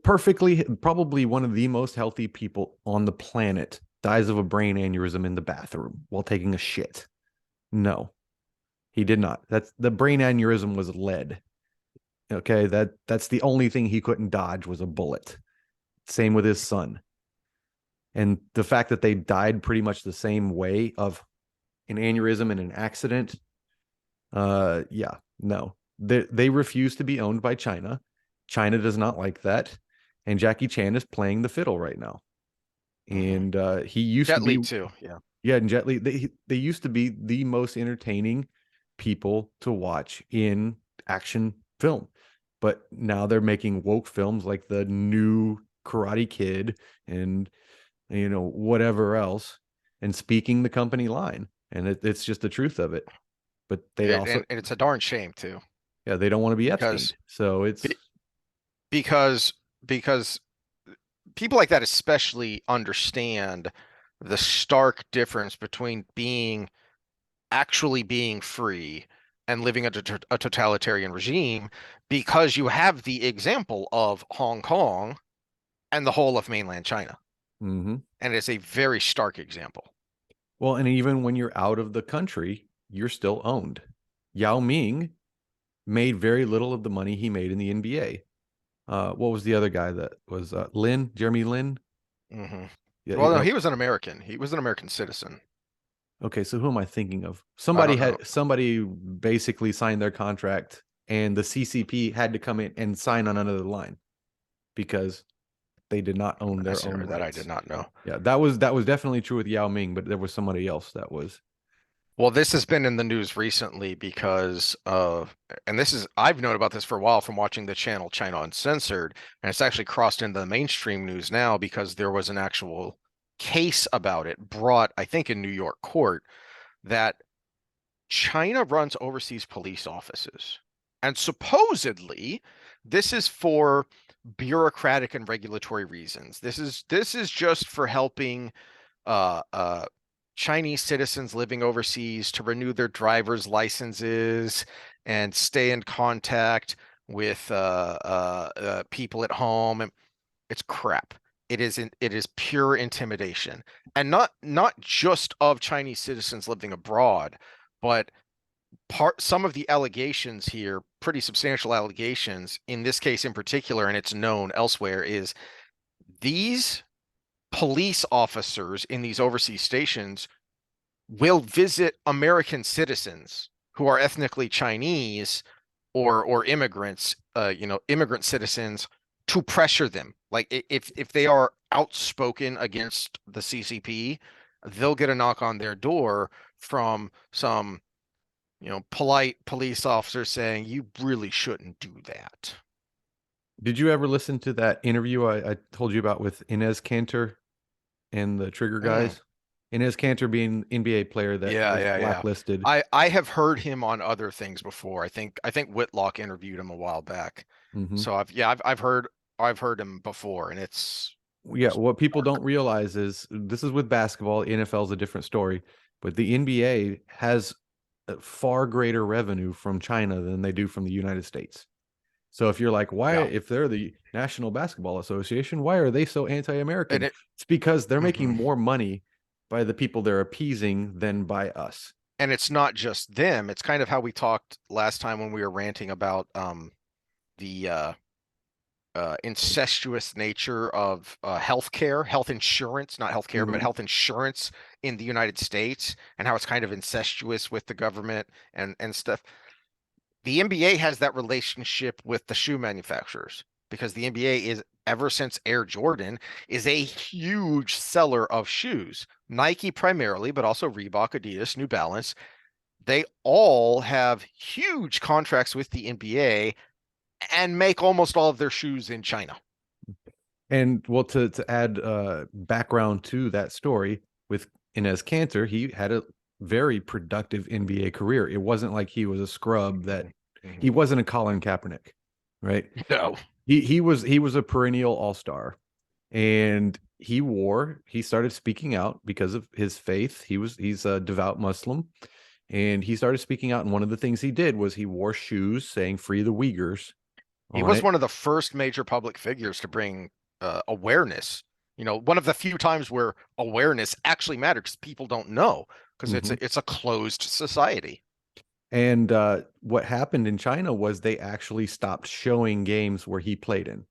Perfectly, probably one of the most healthy people on the planet dies of a brain aneurysm in the bathroom while taking a shit. No, he did not. That's the brain aneurysm was lead. Okay, that's the only thing he couldn't dodge was a bullet. Same with his son. And the fact that they died pretty much the same way of an aneurysm in an accident, yeah, no. They refuse to be owned by China. China does not like that. And Jackie Chan is playing the fiddle right now. Mhm. And he used to Jet Li be, too. Yeah. yeah, and Jet Li, they used to be the most entertaining people to watch in action film. But now they're making woke films like the new Karate Kid and whatever else, and speaking the company line. And it's just the truth of it. But they It, also, and it's a darn shame too yeah, they don't want to be Epstein. because So it's, be- because because people like that especially understand the stark difference between being free and living under a totalitarian regime because you have the example of Hong Kong and the whole of mainland China. mhm. And it's a very stark example. Well, and even when you're out of the country, you're still owned. Yao Ming made very little of the money he made in the NBA. What was the other guy that was Lin, Jeremy Lin? Hmm. Yeah. Well, no, he was an American. He was an American citizen. Okay, so who am I thinking of? I don't know. Somebody basically signed their contract, and the CCP had to come in and sign on another line because they did not own I their see own that I did rights. not know. Yeah, that was definitely true with Yao Ming, but there was somebody else that was. Well, this has been in the news recently because and I've known about this for a while from watching the channel China Uncensored, and it's actually crossed into the mainstream news now because there was an actual case about it brought, I think, in New York court that China runs overseas police offices. And supposedly, this is for bureaucratic and regulatory reasons. This is just for helping uh, uh, Chinese citizens living overseas to renew their driver's licenses and stay in contact with people at home. And it's crap. It is pure intimidation, and not just of Chinese citizens living abroad, but some of the allegations here, pretty substantial allegations in this case in particular, and it's known elsewhere, is these police officers in these overseas stations will visit American citizens who are ethnically Chinese or immigrants, immigrant citizens, to pressure them. Like if they are outspoken against the CCP, they'll get a knock on their door from some, polite police officer saying you really shouldn't do that. Did you ever listen to that interview I told you about with Inez Cantor and the Trigger Mm. guys? Inez Cantor being NBA player that Yeah, was yeah, yeah. blacklisted. I have heard him on other things before. I think Whitlock interviewed him a while back. Hmm. So I've heard him before, and it's Yeah, just what people dark. don't realize is this is with basketball. NFL is a different story, but the NBA has a far greater revenue from China than they do from the United States. So if you're like, why, Yeah. if they're the National Basketball Association, why are they so And anti-American? it It's because they're making mhm. more money by the people they're appeasing than by us. And it's not just them. It's kind of how we talked last time when we were ranting about the incestuous nature of healthcare, health insurance, not healthcare, but Hmm. health insurance in the United States, and how it's kind of incestuous with the government and stuff. The NBA has that relationship with the shoe manufacturers because the NBA is, ever since Air Jordan, is a huge seller of shoes. Nike primarily, but also Reebok, Adidas, New Balance. They all have huge contracts with the NBA and make almost all of their shoes in China. And well, to add background to that story with Inez Cantor, he had a very productive NBA career. It wasn't like he was a scrub that Mhm. he Mhm. wasn't a Colin Kaepernick, right? No. He was a perennial all-star, and he started speaking out because of his faith. He's a devout Muslim, and he started speaking out, and one of the things he did was he wore shoes saying "Free the Uyghurs" He on was it. one of the first major public figures to bring awareness. One of the few times where awareness actually matters because people don't know because Mhm. it's a closed society. And what happened in China was they actually stopped showing games where he played in.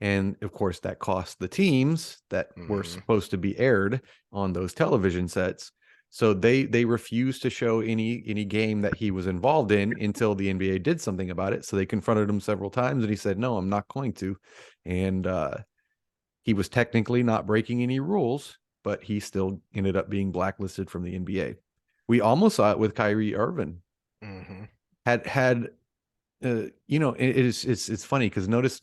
And of course, that cost the teams that were Hmm. supposed to be aired on those television sets. So they refused to show any game that he was involved in until the NBA did something about it. So they confronted him several times, and he said, "No, I'm not going to." And he was technically not breaking any rules, but he still ended up being blacklisted from the NBA. We almost saw it with Kyrie Irving. Hmm. Had it's funny because notice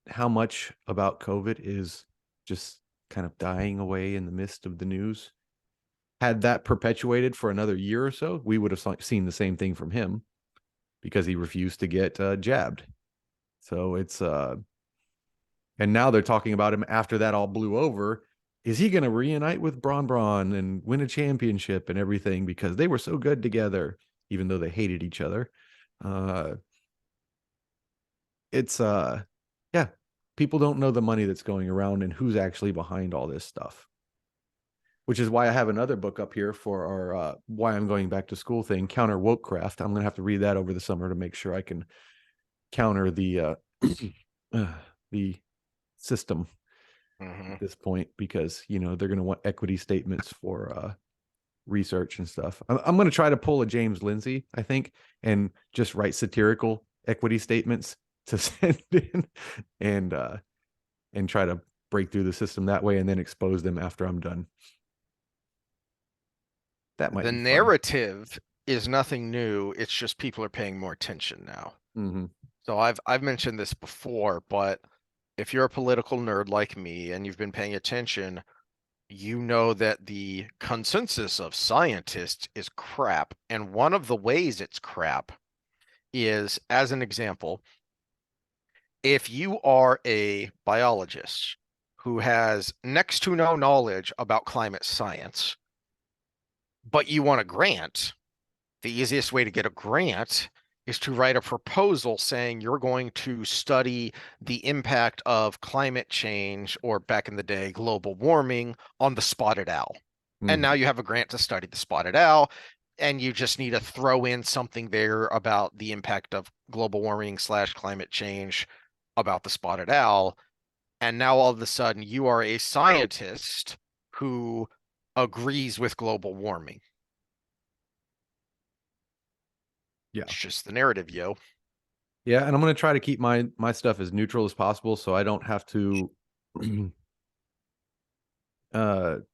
how much about COVID is just kind of dying away in the midst of the news. Had that perpetuated for another year or so, we would have seen the same thing from him because he refused to get jabbed. So it's and now they're talking about him after that all blew over. Is he going to reunite with Braun and win a championship and everything because they were so good together, even though they hated each other? Uh, it's yeah, people don't know the money that's going around and who's actually behind all this stuff, which is why I have another book up here for our why I'm going back to school thing, counter wokecraft. I'm gonna have to read that over the summer to make sure I can counter uh, the system Hmm. at this point, because they're going to want equity statements for research and stuff. I'm going to try to pull a James Lindsay, I think, and just write satirical equity statements to send in, and try to break through the system that way, and then expose them after I'm done. That might The be fun. narrative is nothing new. It's just people are paying more attention now. Hmm. So I've mentioned this before, but if you're a political nerd like me and you've been paying attention, you know that the consensus of scientists is crap. And one of the ways it's crap is, as an example, if you are a biologist who has next to no knowledge about climate science, but you want a grant. The easiest way to get a grant is to write a proposal saying you're going to study the impact of climate change, or back in the day, global warming, on the spotted owl. And now Mhm. you have a grant to study the spotted owl, and you just need to throw in something there about the impact of global warming slash climate change about the spotted owl. And now all of a sudden you are a scientist who agrees with global warming. Yeah. It's just the narrative, yo. Yeah, and I'm going to try to keep my stuff as neutral as possible so I don't have to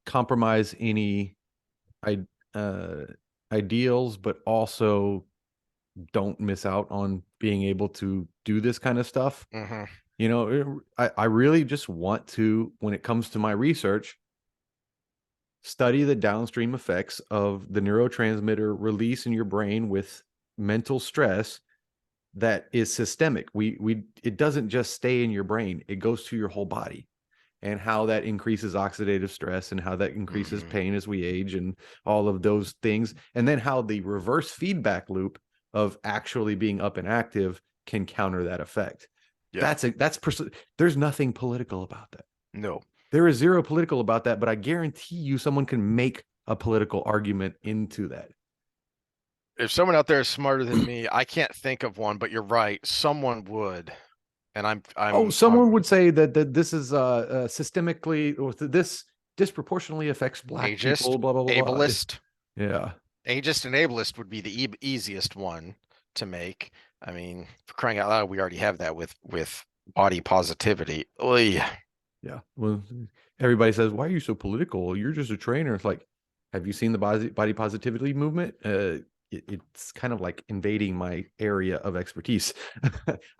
compromise any I uh ideals, but also don't miss out on being able to do this kind of stuff. Mm-hmm. You know, I really just want to, when it comes to my research, study the downstream effects of the neurotransmitter release in your brain with mental stress that is systemic. We it doesn't just stay in your brain, it goes to your whole body, and how that increases oxidative stress and how that increases Mm-hmm. pain as we age and all of those things. And then how the reverse feedback loop of actually being up and active can counter that effect. Yeah. There's nothing political about that. No. There is zero political about that, but I guarantee you someone can make a political argument into that. If someone out there is smarter than me, I can't think of one, but you're right. Someone would. And Oh, someone I'm would say that this is systemically, or this disproportionately affects black ageist, people, blah blah blah blah. ableist. Yeah. Ageist and ableist would be the easiest one to make. I mean, for crying out loud, we already have that with body positivity. Oy. Yeah. Well, everybody says, "Why are you so political? You're just a trainer." It's like, have you seen the body positivity movement? It's kind of like invading my area of expertise.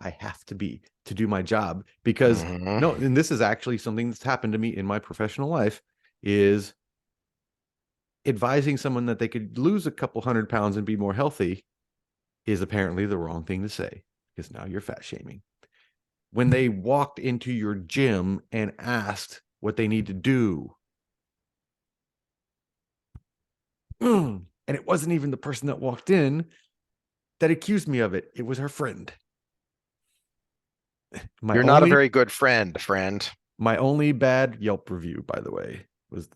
I have to be to do my job because Mm-hmm. no, and this is actually something that's happened to me in my professional life is advising someone that they could lose a couple 100 pounds and be more healthy is apparently the wrong thing to say because now you're fat shaming. When they walked into your gym and asked what they need to do. And it wasn't even the person that walked in that accused me of it. It was her friend. My You're not a only very good friend, friend. my only bad Yelp review, by the way, was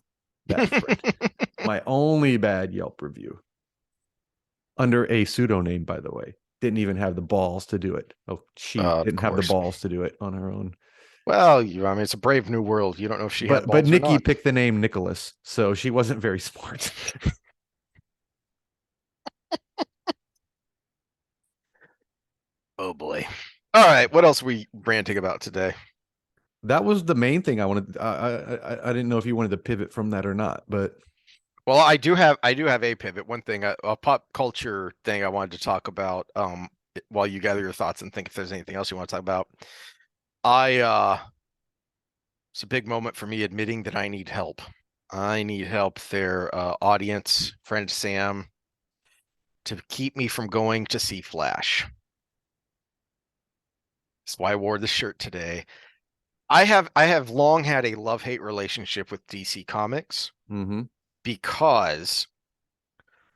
that friend. My only bad Yelp review under a pseudonym, by the way. Didn't even have the balls to do it. Oh, she Of didn't have the course. balls to do it on her own. Well, I mean, it's a brave new world. You don't know if she had But balls or Nikki not. picked the name Nicholas, so she wasn't very smart. Oh boy. All right, what else are we ranting about today? That was the main thing I wanted. I didn't know if you wanted to pivot from that or not, but Well, I do have a pivot. One thing, a pop culture thing I wanted to talk about. While you gather your thoughts and think if there's anything else you want to talk about. I It's a big moment for me admitting that I need help. I need help there, audience, friend Sam, to keep me from going to see Flash. That's why I wore the shirt today. I have long had a love-hate relationship with DC Comics mm-hmm. because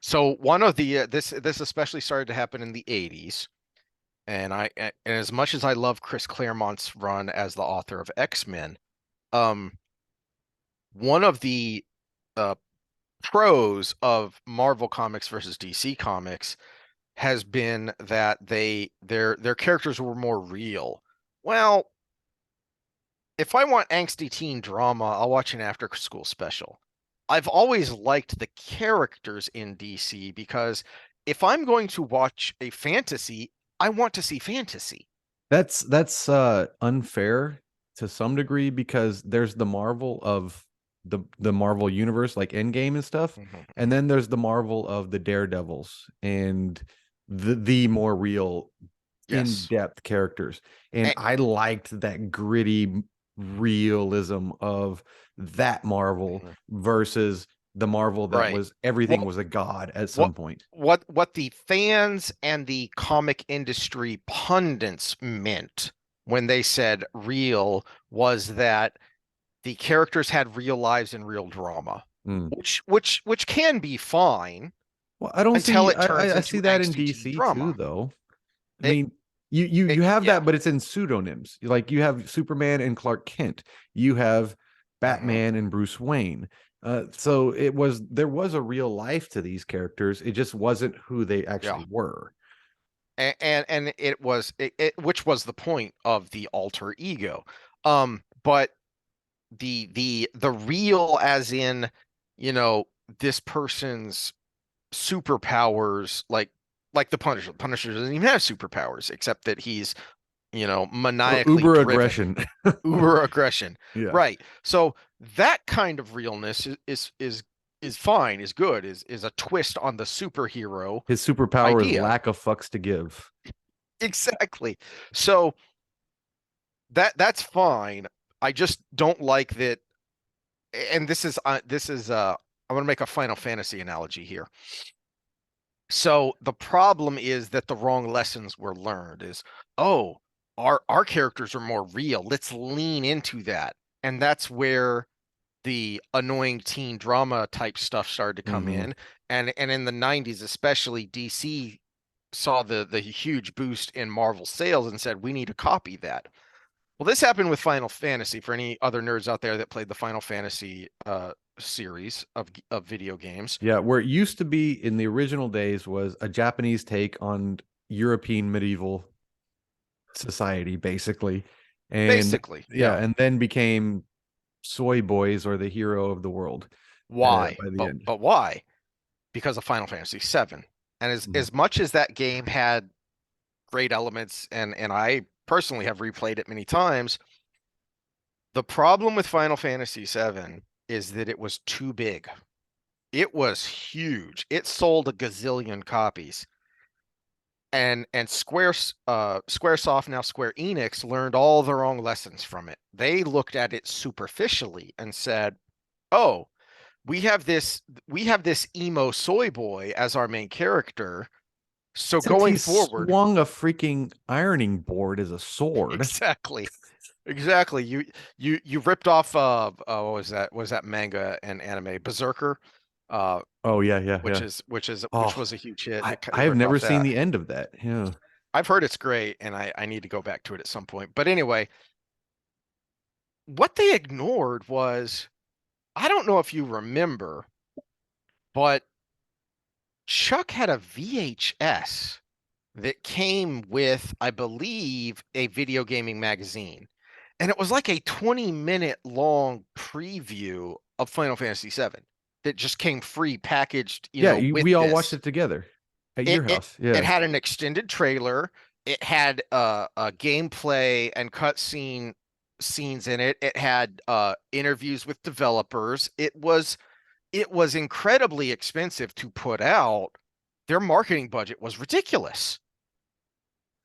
so one of the this especially started to happen in the 80s, and as much as I love Chris Claremont's run as the author of X-Men, um one of the uh pros of Marvel Comics versus DC Comics has been that their characters were more real. Well, if I want angsty teen drama, I'll watch an after school special. I've always liked the characters in DC because if I'm going to watch a fantasy, I want to see fantasy. That's unfair to some degree because there's the Marvel of the Marvel universe, like Endgame and stuff, Mhm, and mhm. then there's the Marvel of the Daredevils and the more real, Yes. in-depth characters. And Eh, I liked that gritty realism of that Marvel mhm. versus the Marvel that Right. was everything What was a god at what some point. what the fans and the comic industry pundits meant when they said real was that the characters had real lives and real drama. Mm. which can be fine Well, I don't until see. it turns I into see that in angsty teen DC too, drama. though. I It, mean, you have yeah. that, but it's in pseudonyms. Like you have Superman and Clark Kent. You have Mhm. Batman and Bruce Wayne. So there was a real life to these characters. It just wasn't who they Yeah. actually were. And which was the point of the alter ego. But the real, as in, you know, this person's superpowers, like the Punisher. The Punisher doesn't even have superpowers except that he's, you know, maniacally Uber driven, aggression. uber aggression. Yeah. Right. So that kind of realness is fine, is good, is a twist on the superhero His superpower is idea. lack of fucks to give. Exactly. So that's fine. I just don't like that. And this is I'm gonna make a Final Fantasy analogy here. So the problem is that the wrong lessons were learned is, oh, our characters are more real. Let's lean into that. And that's where the annoying teen drama type stuff started to come Hmm. in. And in the 90s, especially, DC saw the huge boost in Marvel sales and said, we need to copy that. Well, this happened with Final Fantasy. For any other nerds out there that played the Final Fantasy series of video games, Yeah, where it used to be in the original days was a Japanese take on European medieval society, basically. And basically, yeah, yeah. and then became soy boys or the hero of the world Why? by the But end. but why? Because of Final Fantasy VII. And Mhm. as much as that game had great elements, and I personally have replayed it many times, the problem with Final Fantasy VII is that it was too big. It was huge. It sold a gazillion copies. And Squaresoft, now Square Enix, learned all the wrong lessons from it. They looked at it superficially and said, "Oh, we have this emo soy boy as our main character. So Except going he forward, swung a freaking ironing board as a sword. exactly, exactly. You ripped off what was that? Was that manga and anime Berserker? Uh, Oh yeah, yeah, which yeah. is which Oh, was a huge hit. I It have ripped never off seen that. the end of that. Yeah. I've heard it's great, and I need to go back to it at some point. But anyway, what they ignored was, I don't know if you remember, but Chuck had a VHS that came with, I believe, a video gaming magazine. And it was like a 20-minute long preview of Final Fantasy VII that just came free packaged, you Yeah, know, with we all watched this. it together at It your it house. it Yeah. had an extended trailer. It had a gameplay and cutscene scenes in it. It had interviews with developers. It was incredibly expensive to put out. Their marketing budget was ridiculous.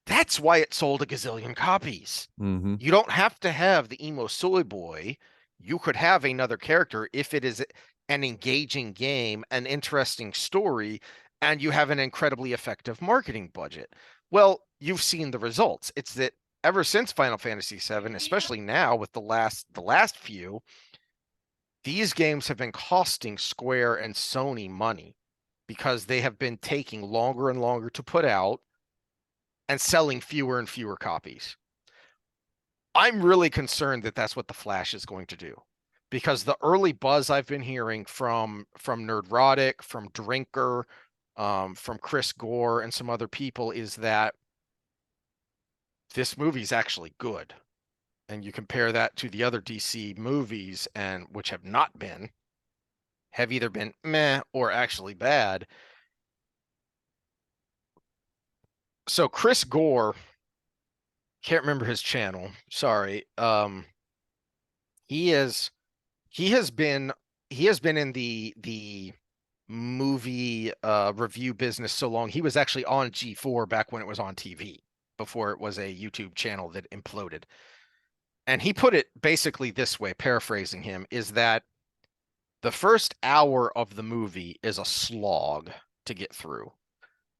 That's why it sold a gazillion copies. Hmm. You don't have to have the emo soy boy. You could have another character if it is an engaging game, an interesting story, and you have an incredibly effective marketing budget. Well, you've seen the results. It's that ever since Final Fantasy VII, especially now with the last few, these games have been costing Square and Sony money because they have been taking longer and longer to put out and selling fewer and fewer copies. I'm really concerned that that's what the Flash is going to do, because the early buzz I've been hearing from Nerdrotic, from Drinker, from Chris Gore, and some other people is that this movie's actually good. And you compare that to the other DC movies, and which have either been meh or actually bad. So Chris Gore, can't remember his channel. Sorry. He is he has been he has been in the movie review business so long. He was actually on G4 back when it was on TV, before it was a YouTube channel that imploded. And he put it basically this way, paraphrasing him, is that the first hour of the movie is a slog to get through,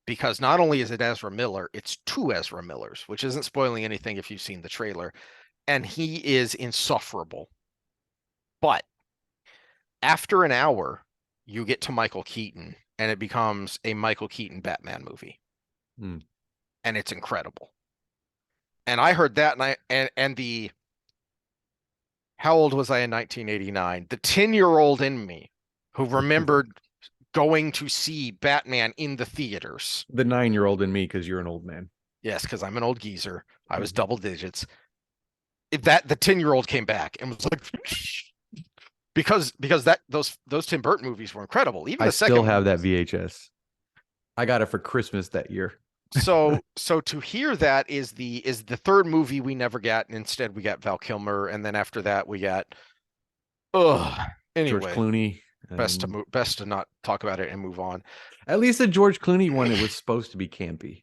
because not only is it Ezra Miller, it's two Ezra Millers, which isn't spoiling anything if you've seen the trailer, and he is insufferable. But After an hour, you get to Michael Keaton, and it becomes a Michael Keaton Batman movie, Hmm. and it's incredible. And I heard that, and the how old was I in 1989? The 10-year-old in me who remembered going to see Batman in the theaters. The 9-year-old in me, because you're an old man. Yes, because I'm an old geezer. I was Mhm. double digits. That the 10-year-old came back and was like, because that those Tim Burton movies were incredible. Even I the still second one have that was. VHS. I got it for Christmas that year. So to hear that is the third movie we never got, and instead we got Val Kilmer, and then after that we got George anyway, Clooney. best to not talk about it and move on. At least the George Clooney one, it was supposed to be campy.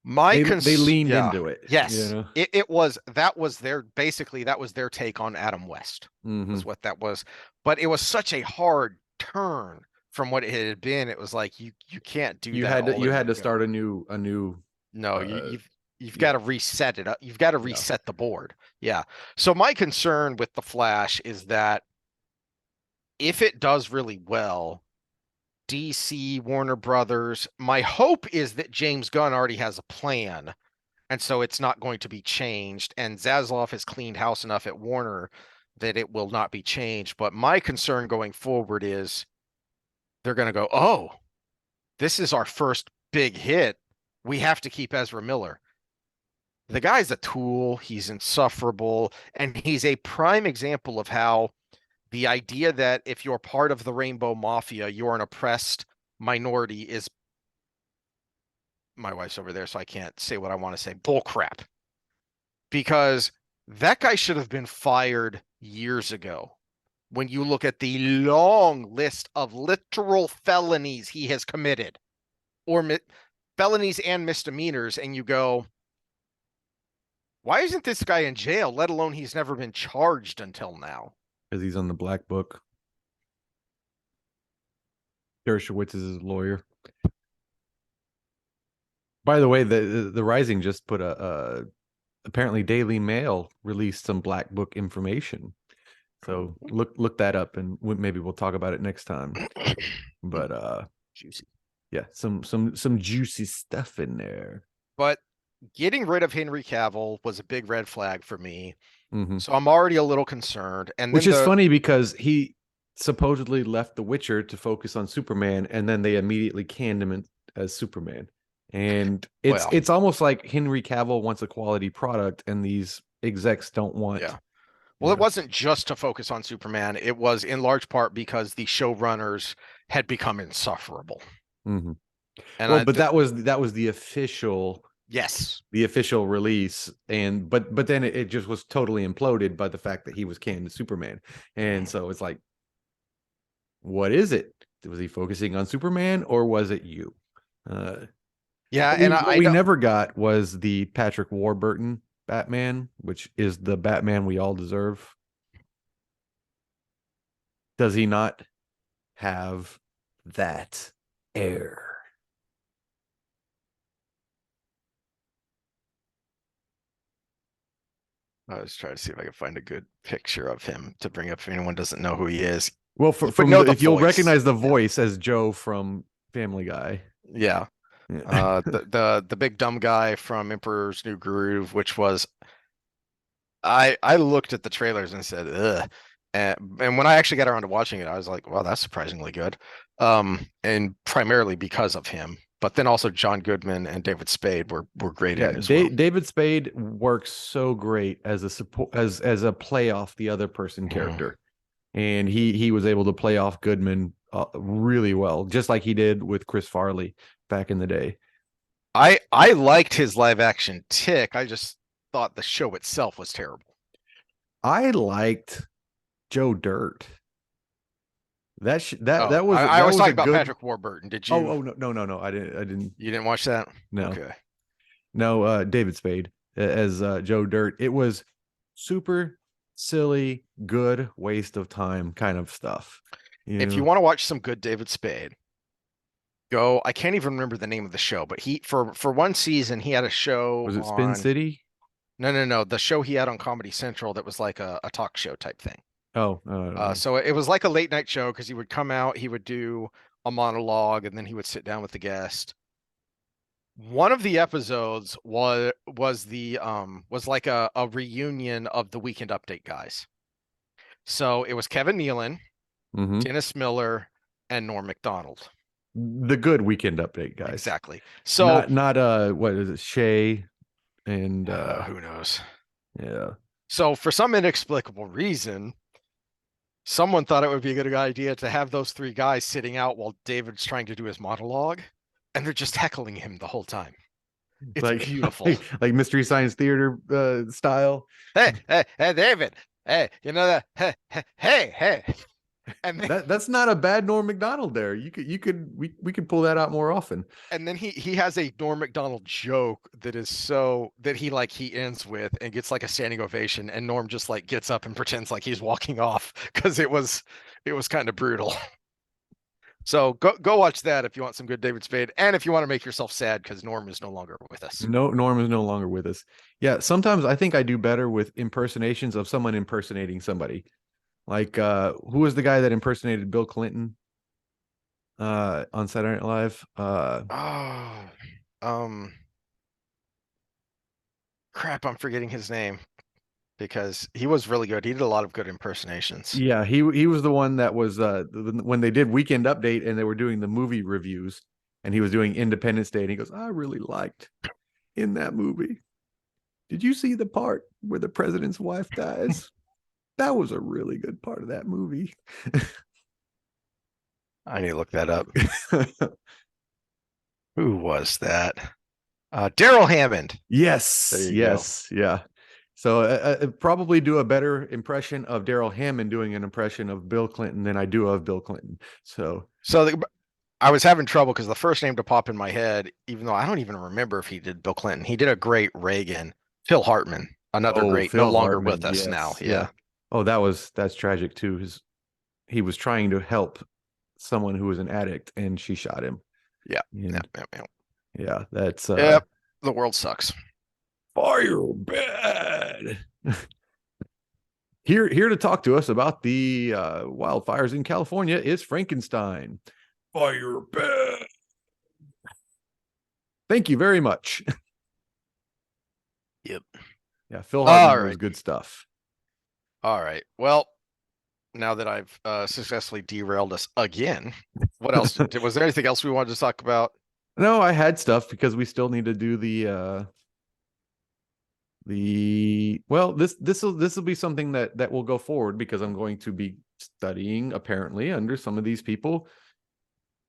They leaned Yeah, into it, you yes, know. it was that was their basically that was their take on Adam West, Mm-hmm. was what that was. But it was such a hard turn from what it had been. It was like you can't do that all You in had one to start go. a new No, uh you've got yeah, to reset it up. You've got to yeah. reset the board. Yeah. So my concern with the Flash is that if it does really well, DC, Warner Brothers, my hope is that James Gunn already has a plan, and so it's not going to be changed. And Zaslav has cleaned house enough at Warner that it will not be changed. But my concern going forward is they're going to go, oh, this is our first big hit. We have to keep Ezra Miller. The guy's a tool. He's insufferable. And he's a prime example of how the idea that if you're part of the Rainbow Mafia, you're an oppressed minority is, my wife's over there, so I can't say what I want to say, bullcrap. Because that guy should have been fired years ago. When you look at the long list of literal felonies he has committed, or felonies and misdemeanors, and you go, why isn't this guy in jail, let alone he's never been charged until now? Because he's on the black book. Dershowitz is his lawyer. By the way, the Rising just put a apparently Daily Mail released some black book information. So look that up, and maybe we'll talk about it next time. But Juicy. yeah, some juicy stuff in there. But getting rid of Henry Cavill was a big red flag for me. Mm-hmm. So I'm already a little concerned. And Which then is funny because he supposedly left The Witcher to focus on Superman, and then they immediately canned him as Superman. And it's almost like Henry Cavill wants a quality product, and these execs don't want. Yeah. Well, it wasn't just to focus on Superman. It was in large part because the showrunners had become insufferable. Mm-hmm. And well, but that was the official. Yes. The official release, and but then it just was totally imploded by the fact that he was canned as Superman. And so it's like, what is it? Was he focusing on Superman, or was it you? Yeah, what we never got was the Patrick Warburton Batman, which is the Batman we all deserve. Does he not have that air? I was trying to see if I could find a good picture of him to bring up if anyone doesn't know who he is. Well, if you'll recognize the voice as Joe from Family Guy. Yeah. The big dumb guy from Emperor's New Groove, which was, I looked at the trailers and said, ugh. And when I actually got around to watching it, I was like, wow, that's surprisingly good. And primarily because of him. But then also John Goodman and David Spade were great in it as well. David Spade works so great as a support as a play off the other person character, and he was able to play off Goodman really well, just like he did with Chris Farley back in the day. I liked his live action Tick. I just thought the show itself was terrible. I liked Joe Dirt. That was. I was talking about good... Patrick Warburton. Did you? Oh no! I didn't. You didn't watch that? No. Okay. No. David Spade as Joe Dirt. It was super silly, good waste of time kind of stuff. If you want to watch some good David Spade, go. I can't even remember the name of the show, but he for one season he had a show. Was it Spin City? No. The show he had on Comedy Central that was like a talk show type thing. Oh, I don't know. So it was like a late night show because he would come out, he would do a monologue, and then he would sit down with the guest. One of the episodes was like a reunion of the Weekend Update guys. So it was Kevin Nealon, Hmm. Dennis Miller, and Norm Macdonald. The good Weekend Update guys. Exactly. So Not what is it, Shay and who knows? yeah. So for some inexplicable reason, someone thought it would be a good idea to have those three guys sitting out while David's trying to do his monologue, and they're just heckling him the whole time. It's Like beautiful. like Mystery Science Theater style. Hey, David. Hey, you know that? Hey. And then, That's not a bad Norm Macdonald there. We could pull that out more often. and then he has a Norm Macdonald joke that is so that he ends with and gets like a standing ovation, and Norm just like gets up and pretends like he's walking off because it was kind of brutal. So go watch that if you want some good David Spade, and if you want to make yourself sad because Norm is no longer with us. No, Norm is no longer with us. Yeah, sometimes I think I do better with impersonations of someone impersonating somebody. Like who was the guy that impersonated Bill Clinton on Saturday Night Live? Oh, um, crap, I'm forgetting his name because he was really good. He did a lot of good impersonations. Yeah, he was the one that was when they did Weekend Update and they were doing the movie reviews and he was doing Independence Day and he goes, "I really liked in that movie. Did you see the part where the president's wife dies? That was a really good part of that movie." I need to look that up. Who was that? Daryl Hammond. There Yes, you go. yes, yeah. So probably do a better impression of Daryl Hammond doing an impression of Bill Clinton than I do of Bill Clinton. So, So I was having trouble because the first name to pop in my head, even though I don't even remember if he did Bill Clinton, he did a great Reagan. Phil Hartman, another oh, great, no Phil longer with Hartman, us now. yes, yeah. Yeah. Oh, that's tragic too. He was trying to help someone who was an addict and she shot him. Yeah. And Yeah. yeah, that's Yep. The world sucks. fire bad. Here to talk to us about the wildfires in California is Frankenstein. Fire bad. Thank you very much. Yep. Yeah, Phil All Hartman knows right. good stuff. All right. Well, now that I've successfully derailed us again, what else? Was there anything else we wanted to talk about? No, I had stuff because we still need to do the well, this will be something that will go forward because I'm going to be studying apparently under some of these people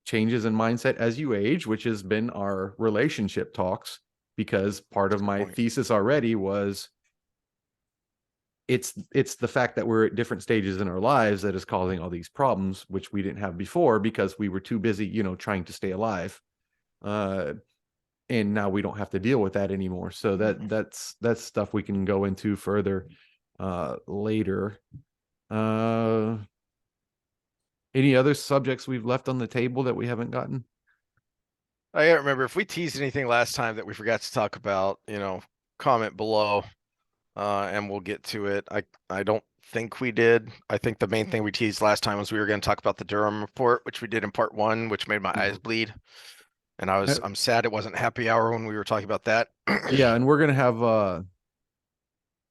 changes in mindset as you age, which has been our relationship talks because part of my Point. thesis already was it's the fact that we're at different stages in our lives that is causing all these problems, which we didn't have before because we were too busy, trying to stay alive. And now we don't have to deal with that anymore. So that's stuff we can go into further later. Any other subjects we've left on the table that we haven't gotten? I can't remember if we teased anything last time that we forgot to talk about, comment below, and we'll get to it. I don't think we did. I think the main thing we teased last time was we were going to talk about the Durham report, which we did in part one, which made my eyes bleed. And I'm sad it wasn't happy hour when we were talking about that. Yeah, and we're gonna have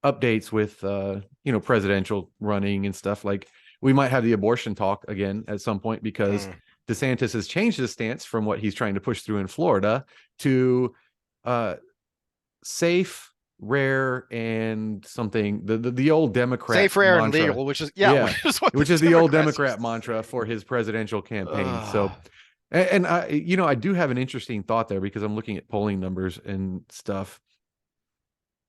updates with presidential running and stuff. Like we might have the abortion talk again at some point because DeSantis has changed his stance from what he's trying to push through in Florida to safe, rare, and something the old Democrat Safe, rare, and mantra. legal, which is Yeah, which is the old Democrat mantra for his presidential campaign. So and I do have an interesting thought there because I'm looking at polling numbers and stuff.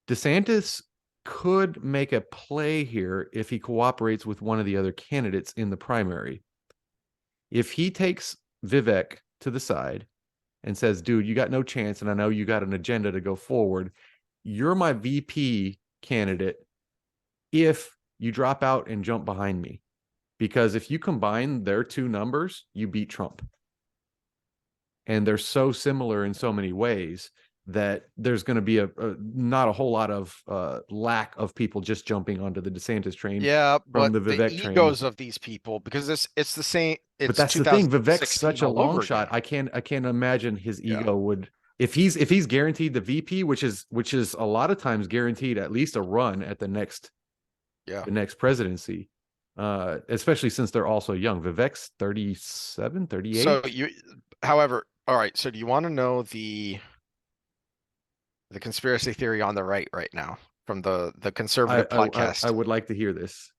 DeSantis could make a play here if he cooperates with one of the other candidates in the primary. If he takes Vivek to the side and says, "Dude, you got no chance, and I know you got an agenda to go forward. You're my VP candidate if you drop out and jump behind me." Because if you combine their two numbers, you beat Trump. And they're so similar in so many ways that there's going to be a not a whole lot of lack of people just jumping onto the DeSantis train Yeah, from but the the Vivek train. egos of these people, because it's the same, But it's that's the thing. Vivek's 2016 such a all long over shot. again. I can't imagine his Yeah. ego would, if he's guaranteed the VP, which is a lot of times guaranteed at least a run at Yeah. the next presidency. Especially since they're also young. Vivek's 37, So 38. however, all right. So do you want to know the conspiracy theory on the right now from the I, conservative I podcast? would like to hear this.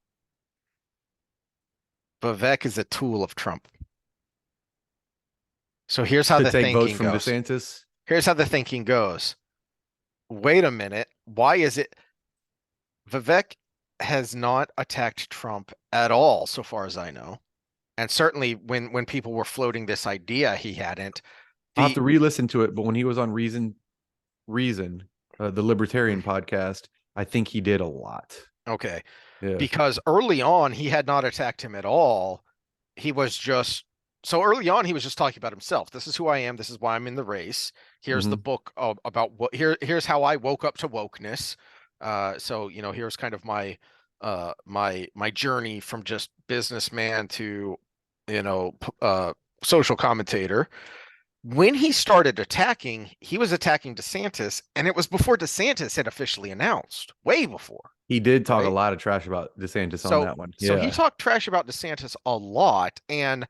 Vivek is a tool of Trump. So here's how To the take votes thinking from goes. DeSantis. Here's how the thinking goes. Wait a minute. Why is it Vivek has not attacked Trump at all, so far as I know. And certainly when people were floating this idea, he hadn't. I'll have The to re-listen to it, but when he was on Reason, the mm, libertarian podcast, I think he did a lot. okay, Yeah. because early on he had not attacked him at all. He was just so early on he was just talking about himself. This is who I am. This is why I'm in the race. Here's the Hmm. book about what here's how I woke up to wokeness. So here's kind of my journey from just businessman to you know social commentator. When he started attacking, he was attacking DeSantis, and it was before DeSantis had officially announced, way before, He did talk a right? lot of trash about DeSantis on So that one. so he Yeah. talked trash about DeSantis a lot, and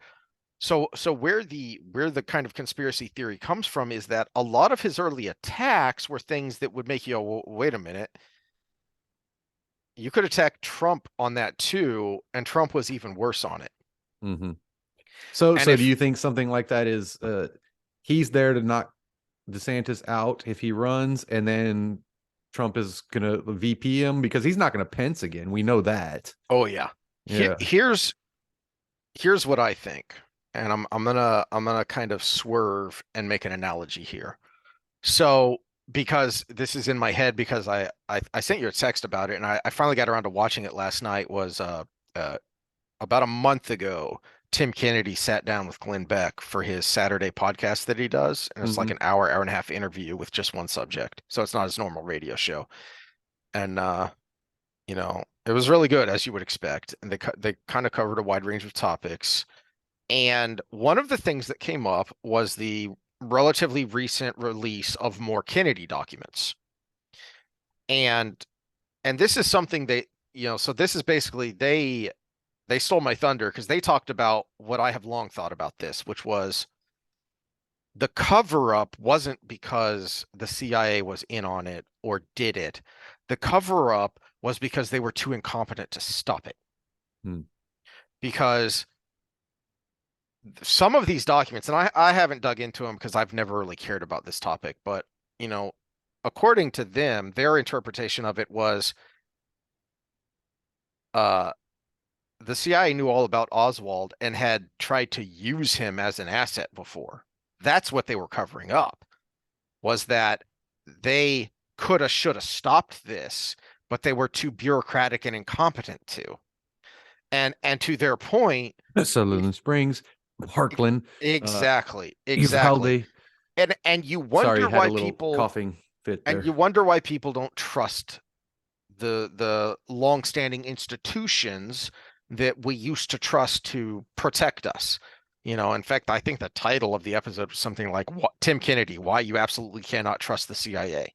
so where the kind of conspiracy theory comes from is that a lot of his early attacks were things that would make you go, "Well, wait a minute, you could attack Trump on that too, and Trump was even worse on it." Hmm. So, And so do if you think something like that is he's there to knock DeSantis out if he runs, and then Trump is gonna VP him because he's not gonna Pence again. We know that. oh yeah, Here, Yeah. here's what I think, and I'm gonna kind of swerve and make an analogy here. So because this is in my head because I sent you a text about it and I finally got around to watching it last night was uh about a month ago. Tim Kennedy sat down with Glenn Beck for his Saturday podcast that he does, and it's like Hmm. an hour and a half interview with just one subject. So it's not his normal radio show. And it was really good as you would expect. And they kind of covered a wide range of topics. And one of the things that came up was the relatively recent release of more Kennedy documents. And and this is something so this is basically they stole my thunder because they talked about what I have long thought about this, which was the cover up wasn't because the CIA was in on it or did it. The cover up was because they were too incompetent to stop it. Hmm. Because some of these documents, and I haven't dug into them because I've never really cared about this topic, but you know, according to them, their interpretation of it was uh the CIA knew all about Oswald and had tried to use him as an asset before. That's what they were covering up, was that they coulda, shoulda stopped this, but they were too bureaucratic and incompetent to. And to their point, Sutherland Springs, Parkland, uh, exactly, exactly. Uvalde. And you Sorry, wonder had a why little people coughing fit and there. you wonder why people don't trust the long-standing institutions that we used to trust to protect us. In fact, I think the title of the episode was something like Tim Kennedy, why you absolutely cannot trust the CIA.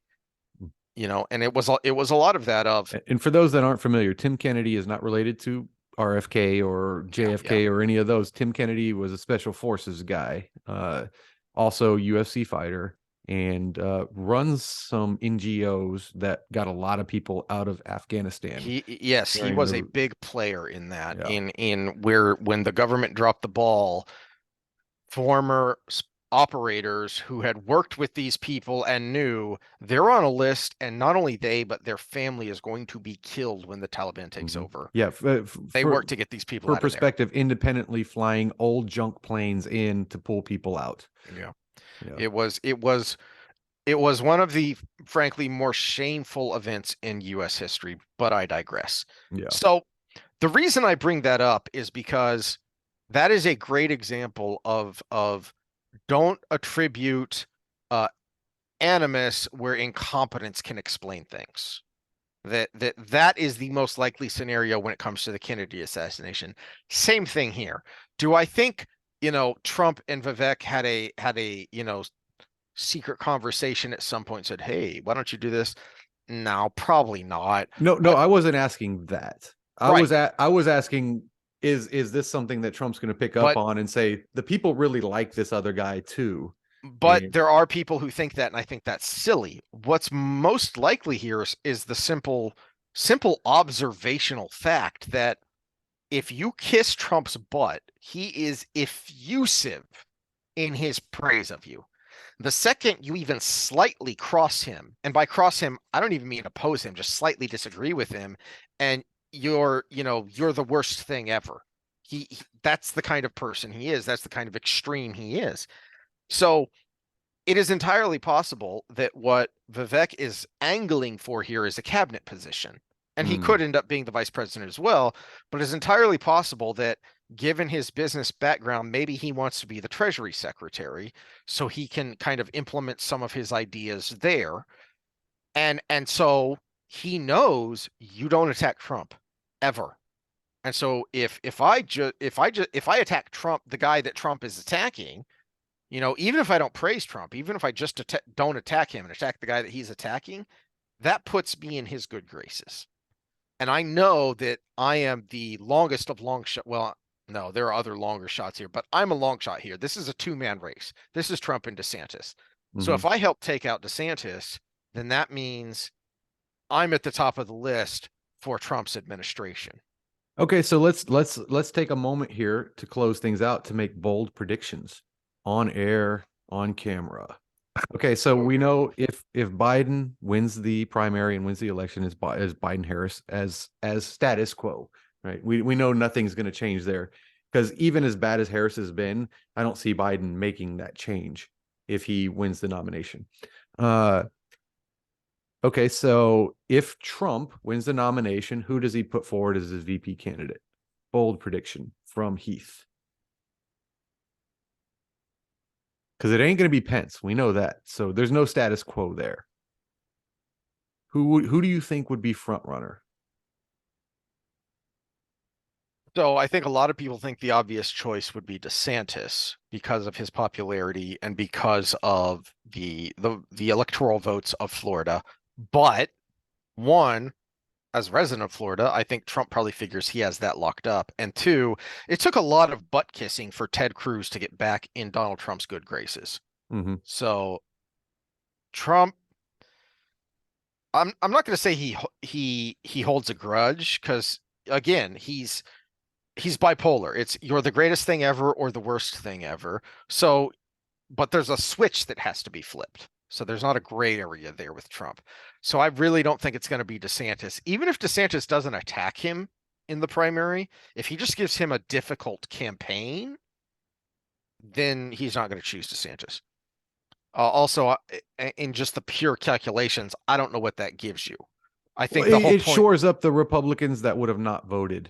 And it was a lot of that of And for those that aren't familiar, Tim Kennedy is not related to RFK or yeah, yeah. JFK or any of those. Tim Kennedy was a special forces guy, also UFC fighter, and runs some NGOs that got a lot of people out of Afghanistan He during was a the, big player in that yeah. in where when the government dropped the ball, former operators who had worked with these people and knew they're on a list, and not only they, but their family is going to be killed when the Taliban takes Mhm. over. Yeah, They work to get these people for out of there. perspective, independently flying old junk planes in to pull people out. Yeah. Yeah, It was one of the frankly more shameful events in US history, but I digress. yeah, So the reason I bring that up is because that is a great example of don't attribute uh, animus where incompetence can explain things. That is the most likely scenario when it comes to the Kennedy assassination. Same thing here. Do I think, Trump and Vivek had a secret conversation at some point, said, "Hey, why don't you do this?" No, probably not. No, no, But I wasn't asking that. right. I was asking, is this something that Trump's going to pick up But on and say the people really like this other guy too? but And there are people who think that, and I think that's silly. What's most likely here is the simple observational fact that if you kiss Trump's butt, he is effusive in his praise of you. The second you even slightly cross him, and by cross him, I don't even mean oppose him, just slightly disagree with him, and you're the worst thing ever. That's the kind of person he is. That's the kind of extreme he is. So it is entirely possible that what Vivek is angling for here is a cabinet position. And he mm, could end up being the vice president as well, but it's entirely possible that given his business background, maybe he wants to be the treasury secretary so he can kind of implement some of his ideas there. And so he knows you don't attack Trump ever. And so if I attack Trump, the guy that Trump is attacking, even if I don't praise Trump, even if I just don't attack him and attack the guy that he's attacking, that puts me in his good graces. And I know that I am the longest of long shot. Well, no, there are other longer shots here, but I'm a long shot here. This is a two-man race. This is Trump and DeSantis. So mhm. if I help take out DeSantis, then that means I'm at the top of the list for Trump's administration. Okay, so let's take a moment here to close things out to make bold predictions on air, on camera. Okay, so we know if Biden wins the primary and wins the election as Biden Harris as status quo, right? We know nothing's going to change there because even as bad as Harris has been, I don't see Biden making that change if he wins the nomination. Uh, okay, so if Trump wins the nomination, who does he put forward as his VP candidate? Bold prediction from Heath. Because it ain't going to be Pence. We know that. So there's no status quo there. Who do you think would be front runner? So I think a lot of people think the obvious choice would be DeSantis because of his popularity and because of the electoral votes of Florida. But one, as a resident of Florida, I think Trump probably figures he has that locked up. And two, it took a lot of butt kissing for Ted Cruz to get back in Donald Trump's good graces. Mm-hmm. So Trump, I'm not going to say he holds a grudge because again, he's bipolar. It's you're the greatest thing ever or the worst thing ever. So, but there's a switch that has to be flipped. So there's not a gray area there with Trump. So I really don't think it's going to be DeSantis. Even if DeSantis doesn't attack him in the primary, if he just gives him a difficult campaign, then he's not going to choose DeSantis. Also, in just the pure calculations, I don't know what that gives you. I Well, think the whole it point. shores up the Republicans that would have not voted.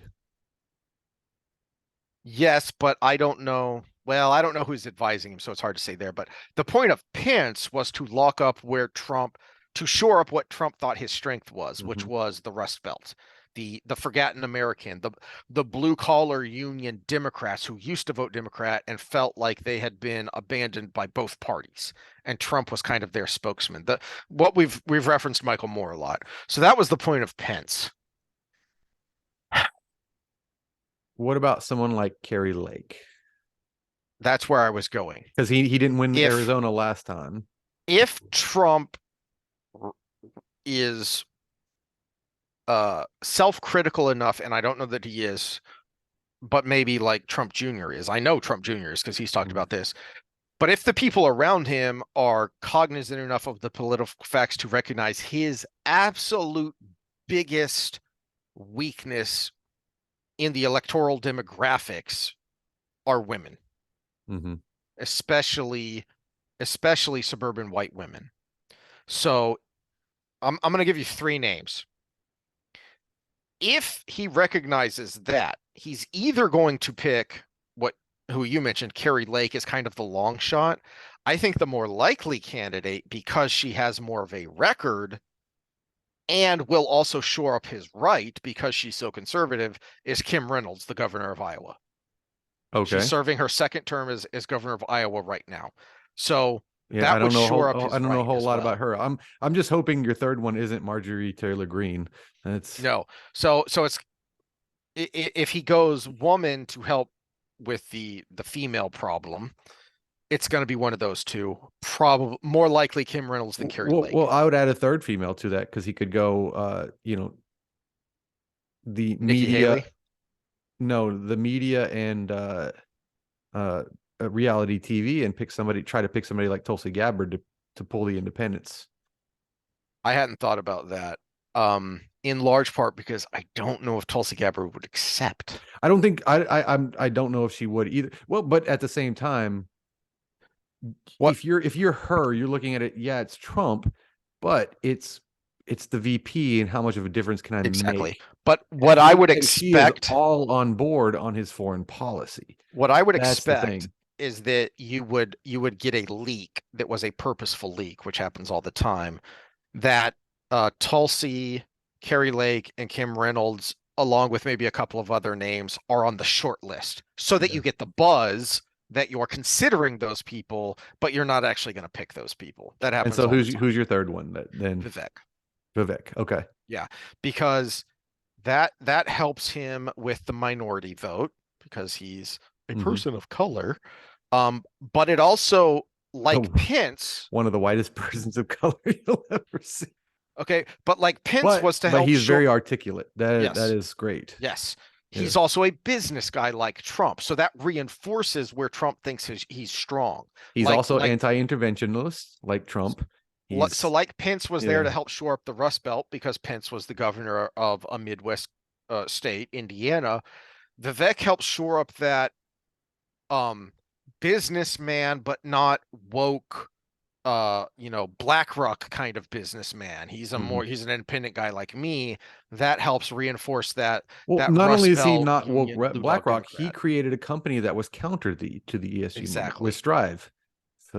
Yes, but I don't know. Well, I don't know who's advising him, so it's hard to say there. But the point of Pence was to lock up to shore up what Trump thought his strength was, which Mm-hmm. was the Rust Belt, the forgotten American, the blue collar union Democrats who used to vote Democrat and felt like they had been abandoned by both parties. And Trump was kind of their spokesman. What we've referenced Michael Moore a lot. So that was the point of Pence. What about someone like Kerry Lake? That's where I was going. Because he didn't win If Arizona last time. if Trump is self-critical enough, and I don't know that he is, but maybe like Trump Jr. is. I know Trump Jr. is because he's talked Mhm. about this. But if the people around him are cognizant enough of the political facts to recognize his absolute biggest weakness in the electoral demographics are women, Mhm. especially suburban white women. So I'm going to give you three names. If he recognizes that, he's either going to pick what who you mentioned, Carrie Lake, is kind of the long shot. I think the more likely candidate, because she has more of a record and will also shore up his right because she's so conservative, is Kim Reynolds, the governor of Iowa. She's Okay. serving her second term as governor of Iowa right now. So Yeah, that would shore up I his don't know a right whole as lot about well. her. I'm just hoping your third one isn't Marjorie Taylor Greene. That's No. So it's if he goes woman to help with the female problem, it's going to be one of those two. Probably more likely Kim Reynolds than Carrie well, Lake. I would add a third female to that because he could go the Nikki media, Haley. no, the media and uh reality TV and try to pick somebody like Tulsi Gabbard to pull the independents. I hadn't thought about that. In large part because I don't know if Tulsi Gabbard would accept. I don't think I don't know if she would either. Well, but at the same time, What if you're her, you're looking at it, yeah, it's Trump, but it's the VP and how much of a difference can I exactly? make? But what I would And she is expect, all on board on his foreign policy. what I would That's the expect thing. is that you would get a leak that was a purposeful leak, which happens all the time, that Tulsi, Carrie Lake, and Kim Reynolds, along with maybe a couple of other names, are on the short list so that Yeah. you get the buzz that you're considering those people, but you're not actually going to pick those people. That And happens so all the time. who's your third one then? Vivek. Vivek. Okay. Yeah, because that helps him with the minority vote because he's a Hmm. person of color. But it also, like Oh, Pence, one of the whitest persons of color you'll ever see. okay, but like Pence was to But help he's short. very articulate. That Yes, is great. yes. Yeah. He's also a business guy like Trump, so that reinforces where Trump thinks he's strong. He's Like also anti-interventionist like Trump. so He's like Pence was there yeah. to help shore up the Rust Belt because Pence was the governor of a Midwest state, Indiana. Vivek helped shore up that um businessman, but not woke, BlackRock kind of businessman. Mhm. He's an independent guy like me. That helps reinforce Well, that not only Rust is he Belt not woke Union Blue Dog BlackRock, he Democrat. created a company that was counter to the ESG movement with Exactly. Strive.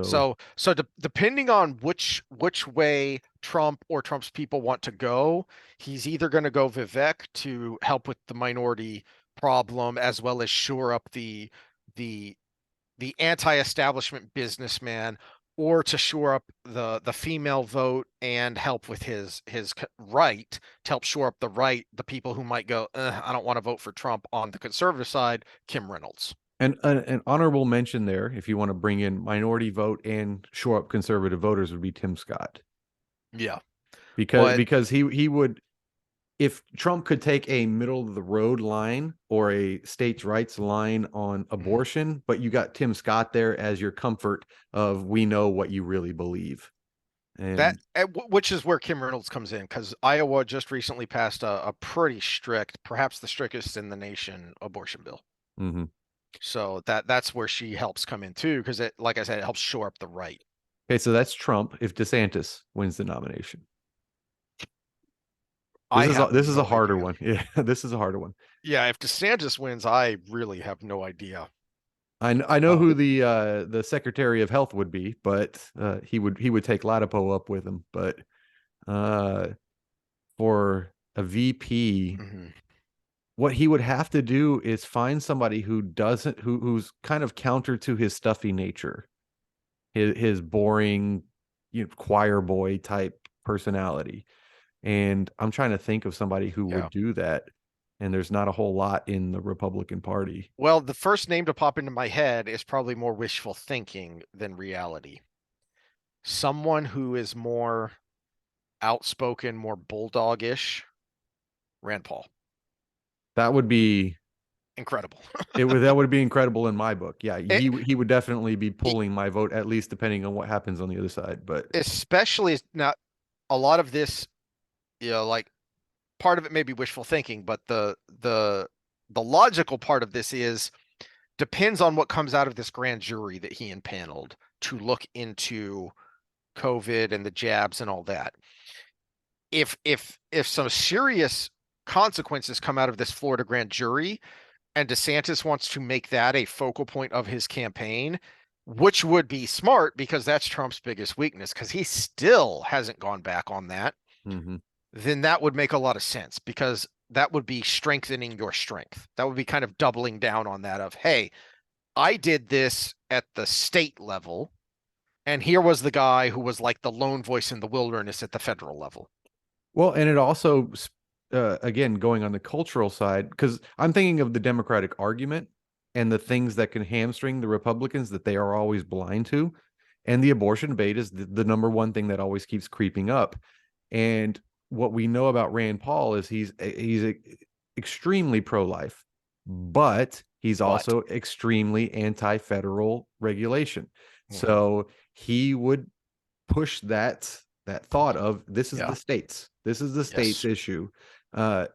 So So depending on which way Trump or Trump's people want to go, he's either going to go Vivek to help with the minority problem as well as shore up the the anti-establishment businessman, or to shore up the female vote and help with his right, to help shore up the right, the people who might go, I don't want to vote for Trump on the conservative side, Kim Reynolds. and an honorable mention there, if you want to bring in minority vote and shore up conservative voters, would be Tim Scott Yeah. because What he would, if Trump could take a middle of the road line or a states' rights line on abortion, but you got Tim Scott there as your comfort of we know what you really believe. that And which is where Kim Reynolds comes in, because Iowa just recently passed a pretty strict, perhaps the strictest in the nation, abortion bill. mhm. So that's where she helps come in too, because it, like I said, it helps shore up the right. Okay, so that's Trump if DeSantis wins the nomination. I have This is a no harder idea. one. Yeah, this is a harder one. Yeah, if DeSantis wins, I really have no idea. I know Uh, who the Secretary of Health would be, but he would take Latipo up with him. But uh, for a VP, mhm. what he would have to do is find somebody who doesn't who's kind of counter to his stuffy nature, his boring, choir boy type personality. And I'm trying to think of somebody who Yeah. would do that. And there's not a whole lot in the Republican Party. Well, the first name to pop into my head is probably more wishful thinking than reality. Someone who is more outspoken, more bulldogish. Rand Paul. That would be Incredible. that would be incredible in my book. Yeah, It, he would definitely be it, pulling my vote, at least depending on what happens on the other side. But especially not a lot of this, like part of it may be wishful thinking, but the logical part of this is depends on what comes out of this grand jury that he impaneled to look into COVID and the jabs and all that. If some serious consequences come out of this Florida grand jury, and DeSantis wants to make that a focal point of his campaign, which would be smart because that's Trump's biggest weakness, because he still hasn't gone back on that. Mm-hmm. Then that would make a lot of sense because that would be strengthening your strength. That would be kind of doubling down on that of, hey, I did this at the state level, and here was the guy who was like the lone voice in the wilderness at the federal level. Well, and it also, again, going on the cultural side, because I'm thinking of the Democratic argument and the things that can hamstring the Republicans that they are always blind to. And the abortion debate is the number one thing that always keeps creeping up. And what we know about Rand Paul is he's extremely pro-life, but he's But also extremely anti-federal regulation. mhm, So he would push that thought of this is yeah, the states. This is the states yes, issue. Uh,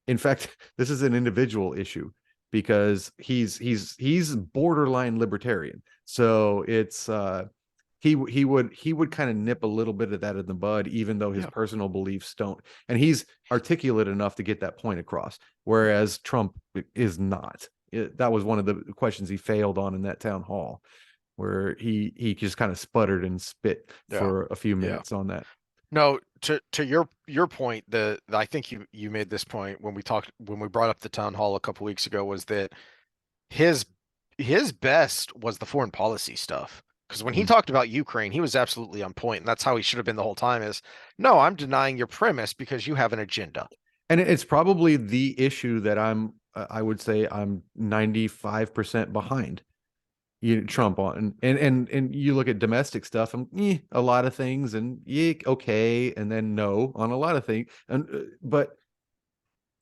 in fact, this is an individual issue because he's borderline libertarian. So it's he would kind of nip a little bit of that in the bud, even though his yeah, personal beliefs don't. And he's articulate enough to get that point across, whereas Trump is not. That was one of the questions he failed on in that town hall, where he just kind of sputtered and spit yeah, for a few yeah. minutes on that. No, to your point, I think you made this point when we brought up the town hall a couple weeks ago was that his his best was the foreign policy stuff. Because when he Mhm. talked about Ukraine, he was absolutely on point, and that's how he should have been the whole time. Is no, I'm denying your premise because you have an agenda. And it's probably the issue that I would say I'm 95% behind Trump on. And you look at domestic stuff, a lot of things, and okay, and then no on a lot of things. And but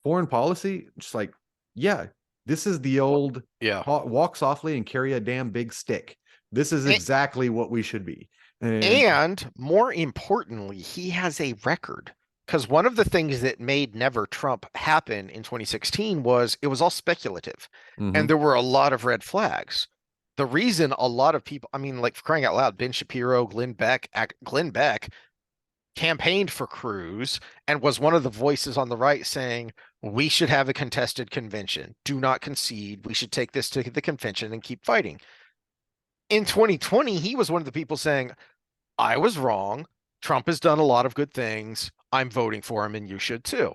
foreign policy, just like, yeah, this is the Well, old yeah, walk softly and carry a damn big stick. This is A- exactly what we should be. And and more importantly, he has a record. Because one of the things that made Never Trump happen in 2016 was it was all speculative, and mhm. there were a lot of red flags. The reason a lot of people, I mean, like for crying out loud, Ben Shapiro, Glenn Beck campaigned for Cruz and was one of the voices on the right saying, we should have a contested convention. Do not concede. We should take this to the convention and keep fighting. In 2020, he was one of the people saying, I was wrong. Trump has done a lot of good things. I'm voting for him and you should too.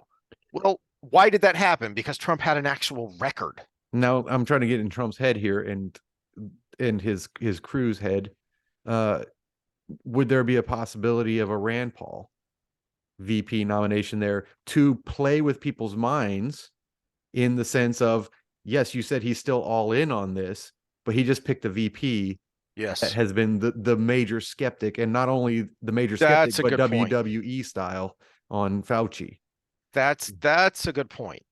Well, why did that happen? Because Trump had an actual record. Now I'm trying to get in Trump's head here and in his Cruz head. Uh, would there be a possibility of a Rand Paul VP nomination there to play with people's minds in the sense of, yes, you said he's still all in on this, but he just picked a VP that Yes, has been the major skeptic, and not only the major skeptic, that's a but good point. WWE style on Fauci. That's a good point.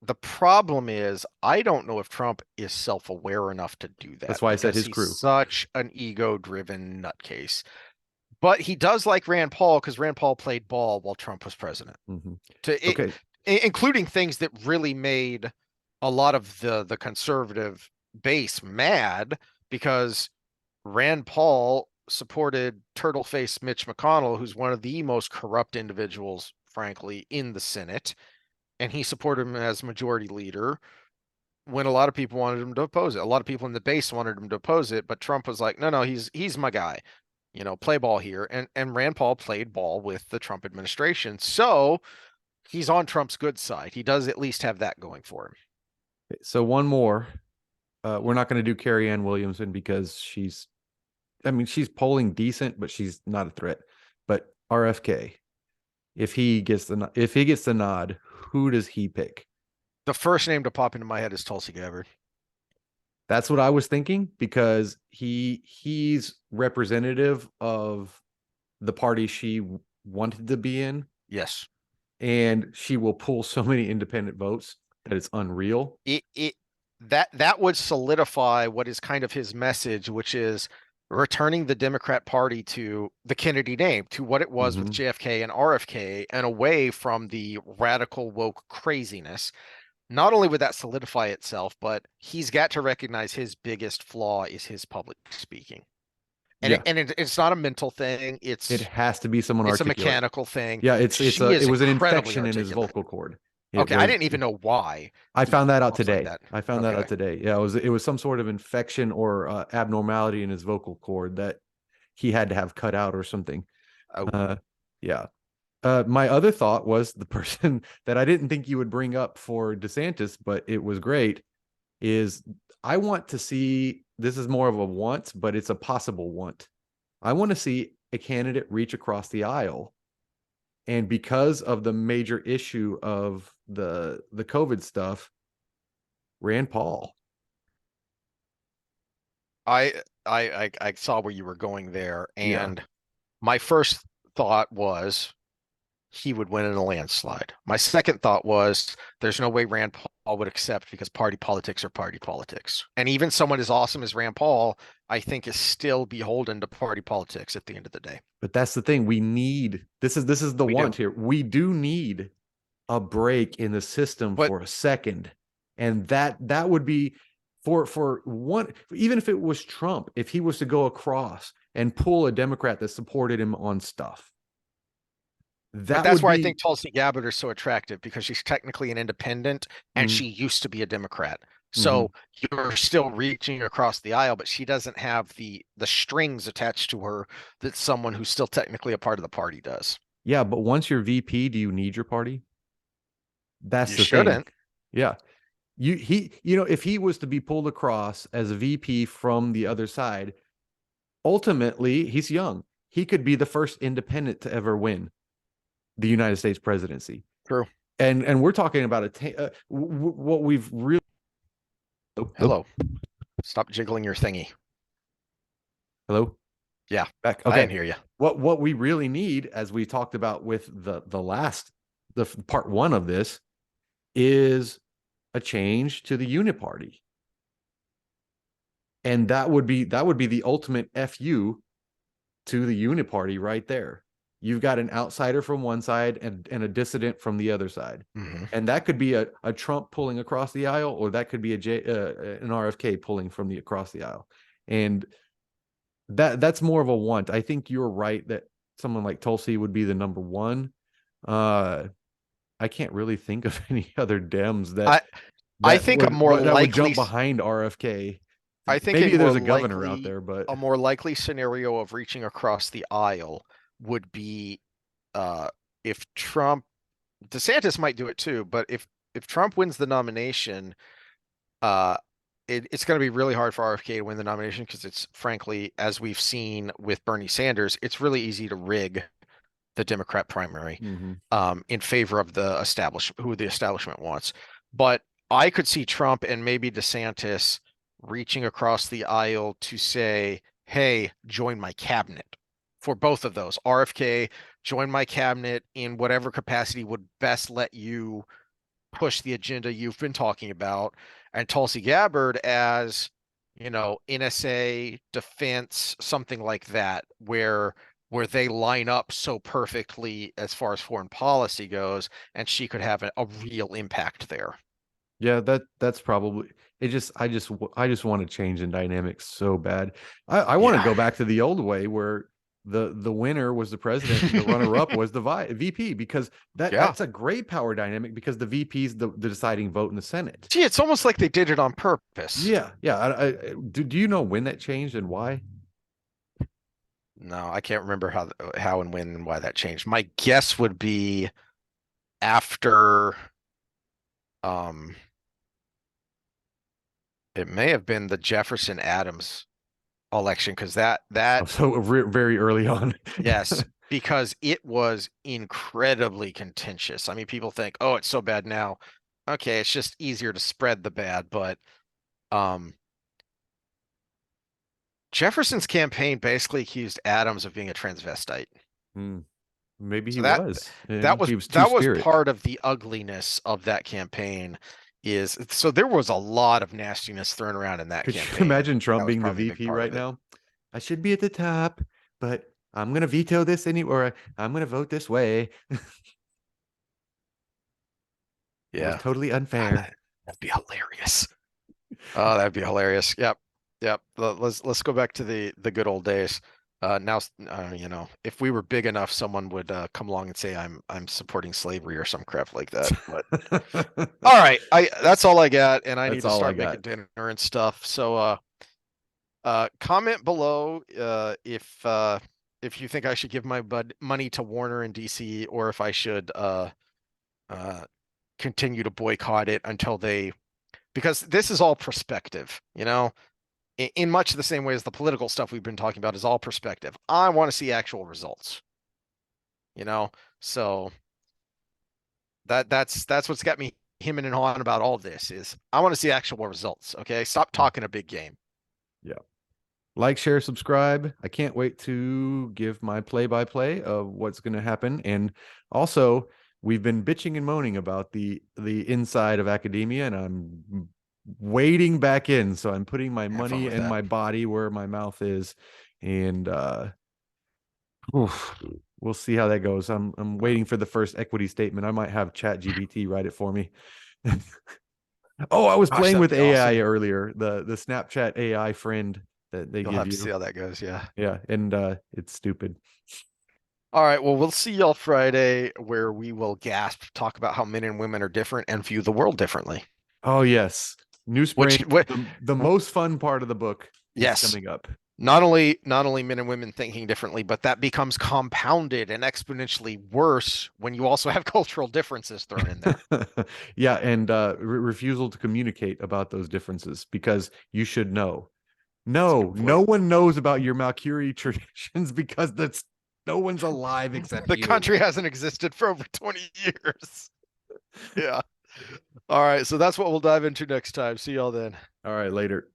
The problem is, I don't know if Trump is self-aware enough to do That's that why I said because his he's crew. such an ego-driven nutcase. But he does like Rand Paul because Rand Paul played ball while Trump was president, Mm-hmm. to it, Okay. including things that really made a lot of the conservative base mad because Rand Paul supported turtle face Mitch McConnell, who's one of the most corrupt individuals, frankly, in the Senate, and he supported him as majority leader when a lot of people wanted him to oppose it. A lot of people in the base wanted him to oppose it, but Trump was like, no, no, he's my guy. Play ball here. And Rand Paul played ball with the Trump administration. So he's on Trump's good side. He does at least have that going for him. So one more. We're not going to do Carrie Ann Williamson because I mean, she's polling decent, but she's not a threat. But RFK, if he gets the nod, who does he pick? The first name to pop into my head is Tulsi Gabbard. That's what I was thinking because he's representative of the party she wanted to be in, Yes. and she will pull so many independent votes that it's unreal. It that would solidify what is kind of his message, which is returning the Democrat Party to the Kennedy name, to what it was with Mm-hmm. JFK and RFK, and away from the radical woke craziness. Not only would that solidify itself, but he's got to recognize his biggest flaw is his public speaking. Yeah, It's not a mental thing. it has to be someone It's a articulate. mechanical thing. Yeah, She it is was an incredibly infection in his articulate. vocal cord. It Okay, I was didn't even know why I he found that out talks like today. that. I found that out Okay. today. Yeah, it was some sort of infection or abnormality in his vocal cord that he had to have cut out or something. Oh, Yeah. My other thought was the person that I didn't think you would bring up for DeSantis, but it was great. Is I want to see, this is more of a want, but it's a possible want. I want to see a candidate reach across the aisle. And because of the major issue of the COVID stuff, Rand Paul. I saw where you were going there, Yeah. and my first thought was he would win in a landslide. My second thought was there's no way Rand Paul would accept because party politics are party politics. And even someone as awesome as Rand Paul, I think, is still beholden to party politics at the end of the day. But that's the thing. We need this is the We do. want here. We do need a break in the system But for a second. And that would be for one, even if it was Trump, if he was to go across and pull a Democrat that supported him on stuff, but that that's would why I be think Tulsi Gabbard is so attractive because she's technically an independent and mm, she used to be a Democrat. mhm. So you're still reaching across the aisle, but she doesn't have the strings attached to her that someone who's still technically a part of the party does. Yeah, but once you're VP, do you need your party? That's You the thing. shouldn't. Yeah. If he was to be pulled across as a VP from the other side, ultimately he's young. He could be the first independent to ever win the United States presidency. True. And we're talking about what we've really. Hello. Hello. Stop jiggling your thingy. Hello. Yeah, Back. I Okay. didn't hear you. What we really need, as we talked about with the part one of this, is a change to the unit party. And that would be the ultimate FU to the unit party right there. You've got an outsider from one side and a dissident from the other side. Hmm. And that could be a Trump pulling across the aisle, or that could be an RFK pulling from the across the aisle. And that's more of a want. I think you're right that someone like Tulsi would be the number one. Uh, I can't really think of any other Dems that I I that think a would more that would likely jump behind RFK. I think Maybe there's a governor out there, but a more likely scenario of reaching across the aisle would be uh if Trump DeSantis might do it too, but if Trump wins the nomination, uh it's going to be really hard for RFK to win the nomination because it's frankly, as we've seen with Bernie Sanders, it's really easy to rig the Democrat primary mhm. in favor of the establishment, who the establishment wants. But I could see Trump and maybe DeSantis reaching across the aisle to say, hey, join my cabinet for both of those. RFK, join my cabinet in whatever capacity would best let you push the agenda you've been talking about. And Tulsi Gabbard as, NSA defense, something like that, where they line up so perfectly as far as foreign policy goes, and she could have a real impact there. Yeah, that's probably it. I just want to change in dynamics so bad. I want to Yeah. go back to the old way where the winner was the president and the runner up was the VP, because Yeah. that's a great power dynamic because the VP's the deciding vote in the Senate. Gee, it's almost like they did it on purpose. Yeah, yeah. Do you know when that changed and why? No, I can't remember how and when and why that changed. My guess would be after um it may have been the Jefferson Adams election because that Oh, so very early on. yes, because it was incredibly contentious. I mean, people think, oh, it's so bad now. Okay, it's just easier to spread the bad, but um Jefferson's campaign basically accused Adams of being a transvestite. Hmm, maybe he So that was. that was He was two that was spirit. part of the ugliness of that campaign is so there was a lot of nastiness thrown around in that Could you campaign. imagine That Trump was being the probably a big VP part right of it. now? I should be at the top, but I'm gonna veto this or I'm gonna vote this way. It was Yeah. totally God, unfair. that'd be hilarious. Oh, that'd be hilarious. Yep. Yep. Let's go back to the good old days. Now, if we were big enough, someone would come along and say I'm supporting slavery or some crap like that. But all right, I that's all I got, and I need That's to all I start got. making dinner and stuff. So comment below if you think I should give my money to Warner in DC or if I should uh continue to boycott it until they because this is all perspective, in much the same way as the political stuff we've been talking about is all perspective. I want to see actual results, you know. So that's what's got me hemming and hawing about all this is I want to see actual results. Okay, stop talking a big game. Yeah. Like, share, subscribe. I can't wait to give my play-by-play of what's going to happen. And also, we've been bitching and moaning about the inside of academia, and I'm wading back in. So I'm putting my Have fun money with and that. my body where my mouth is, and oof, we'll see how that goes. I'm waiting for the first equity statement. I might have Chat GBT write it for me. Oh, I was Gosh, playing that'd with be AI awesome. earlier, the Snapchat AI friend that they You'll give have to you. see how that goes. Yeah. Yeah, and it's stupid. All right. Well, we'll see y'all Friday where we will gasp, talk about how men and women are different and view the world differently. Oh yes. New Which, Spring, the most fun part of the book is yes, coming up. not only men and women thinking differently, but that becomes compounded and exponentially worse when you also have cultural differences thrown in there. Yeah, and refusal to communicate about those differences because you should know. That's a No, good no point. one knows about your Malcury traditions because that's no one's alive except The you. country hasn't existed for over 20 years. Yeah. All right. So that's what we'll dive into next time. See y'all then. All right, later.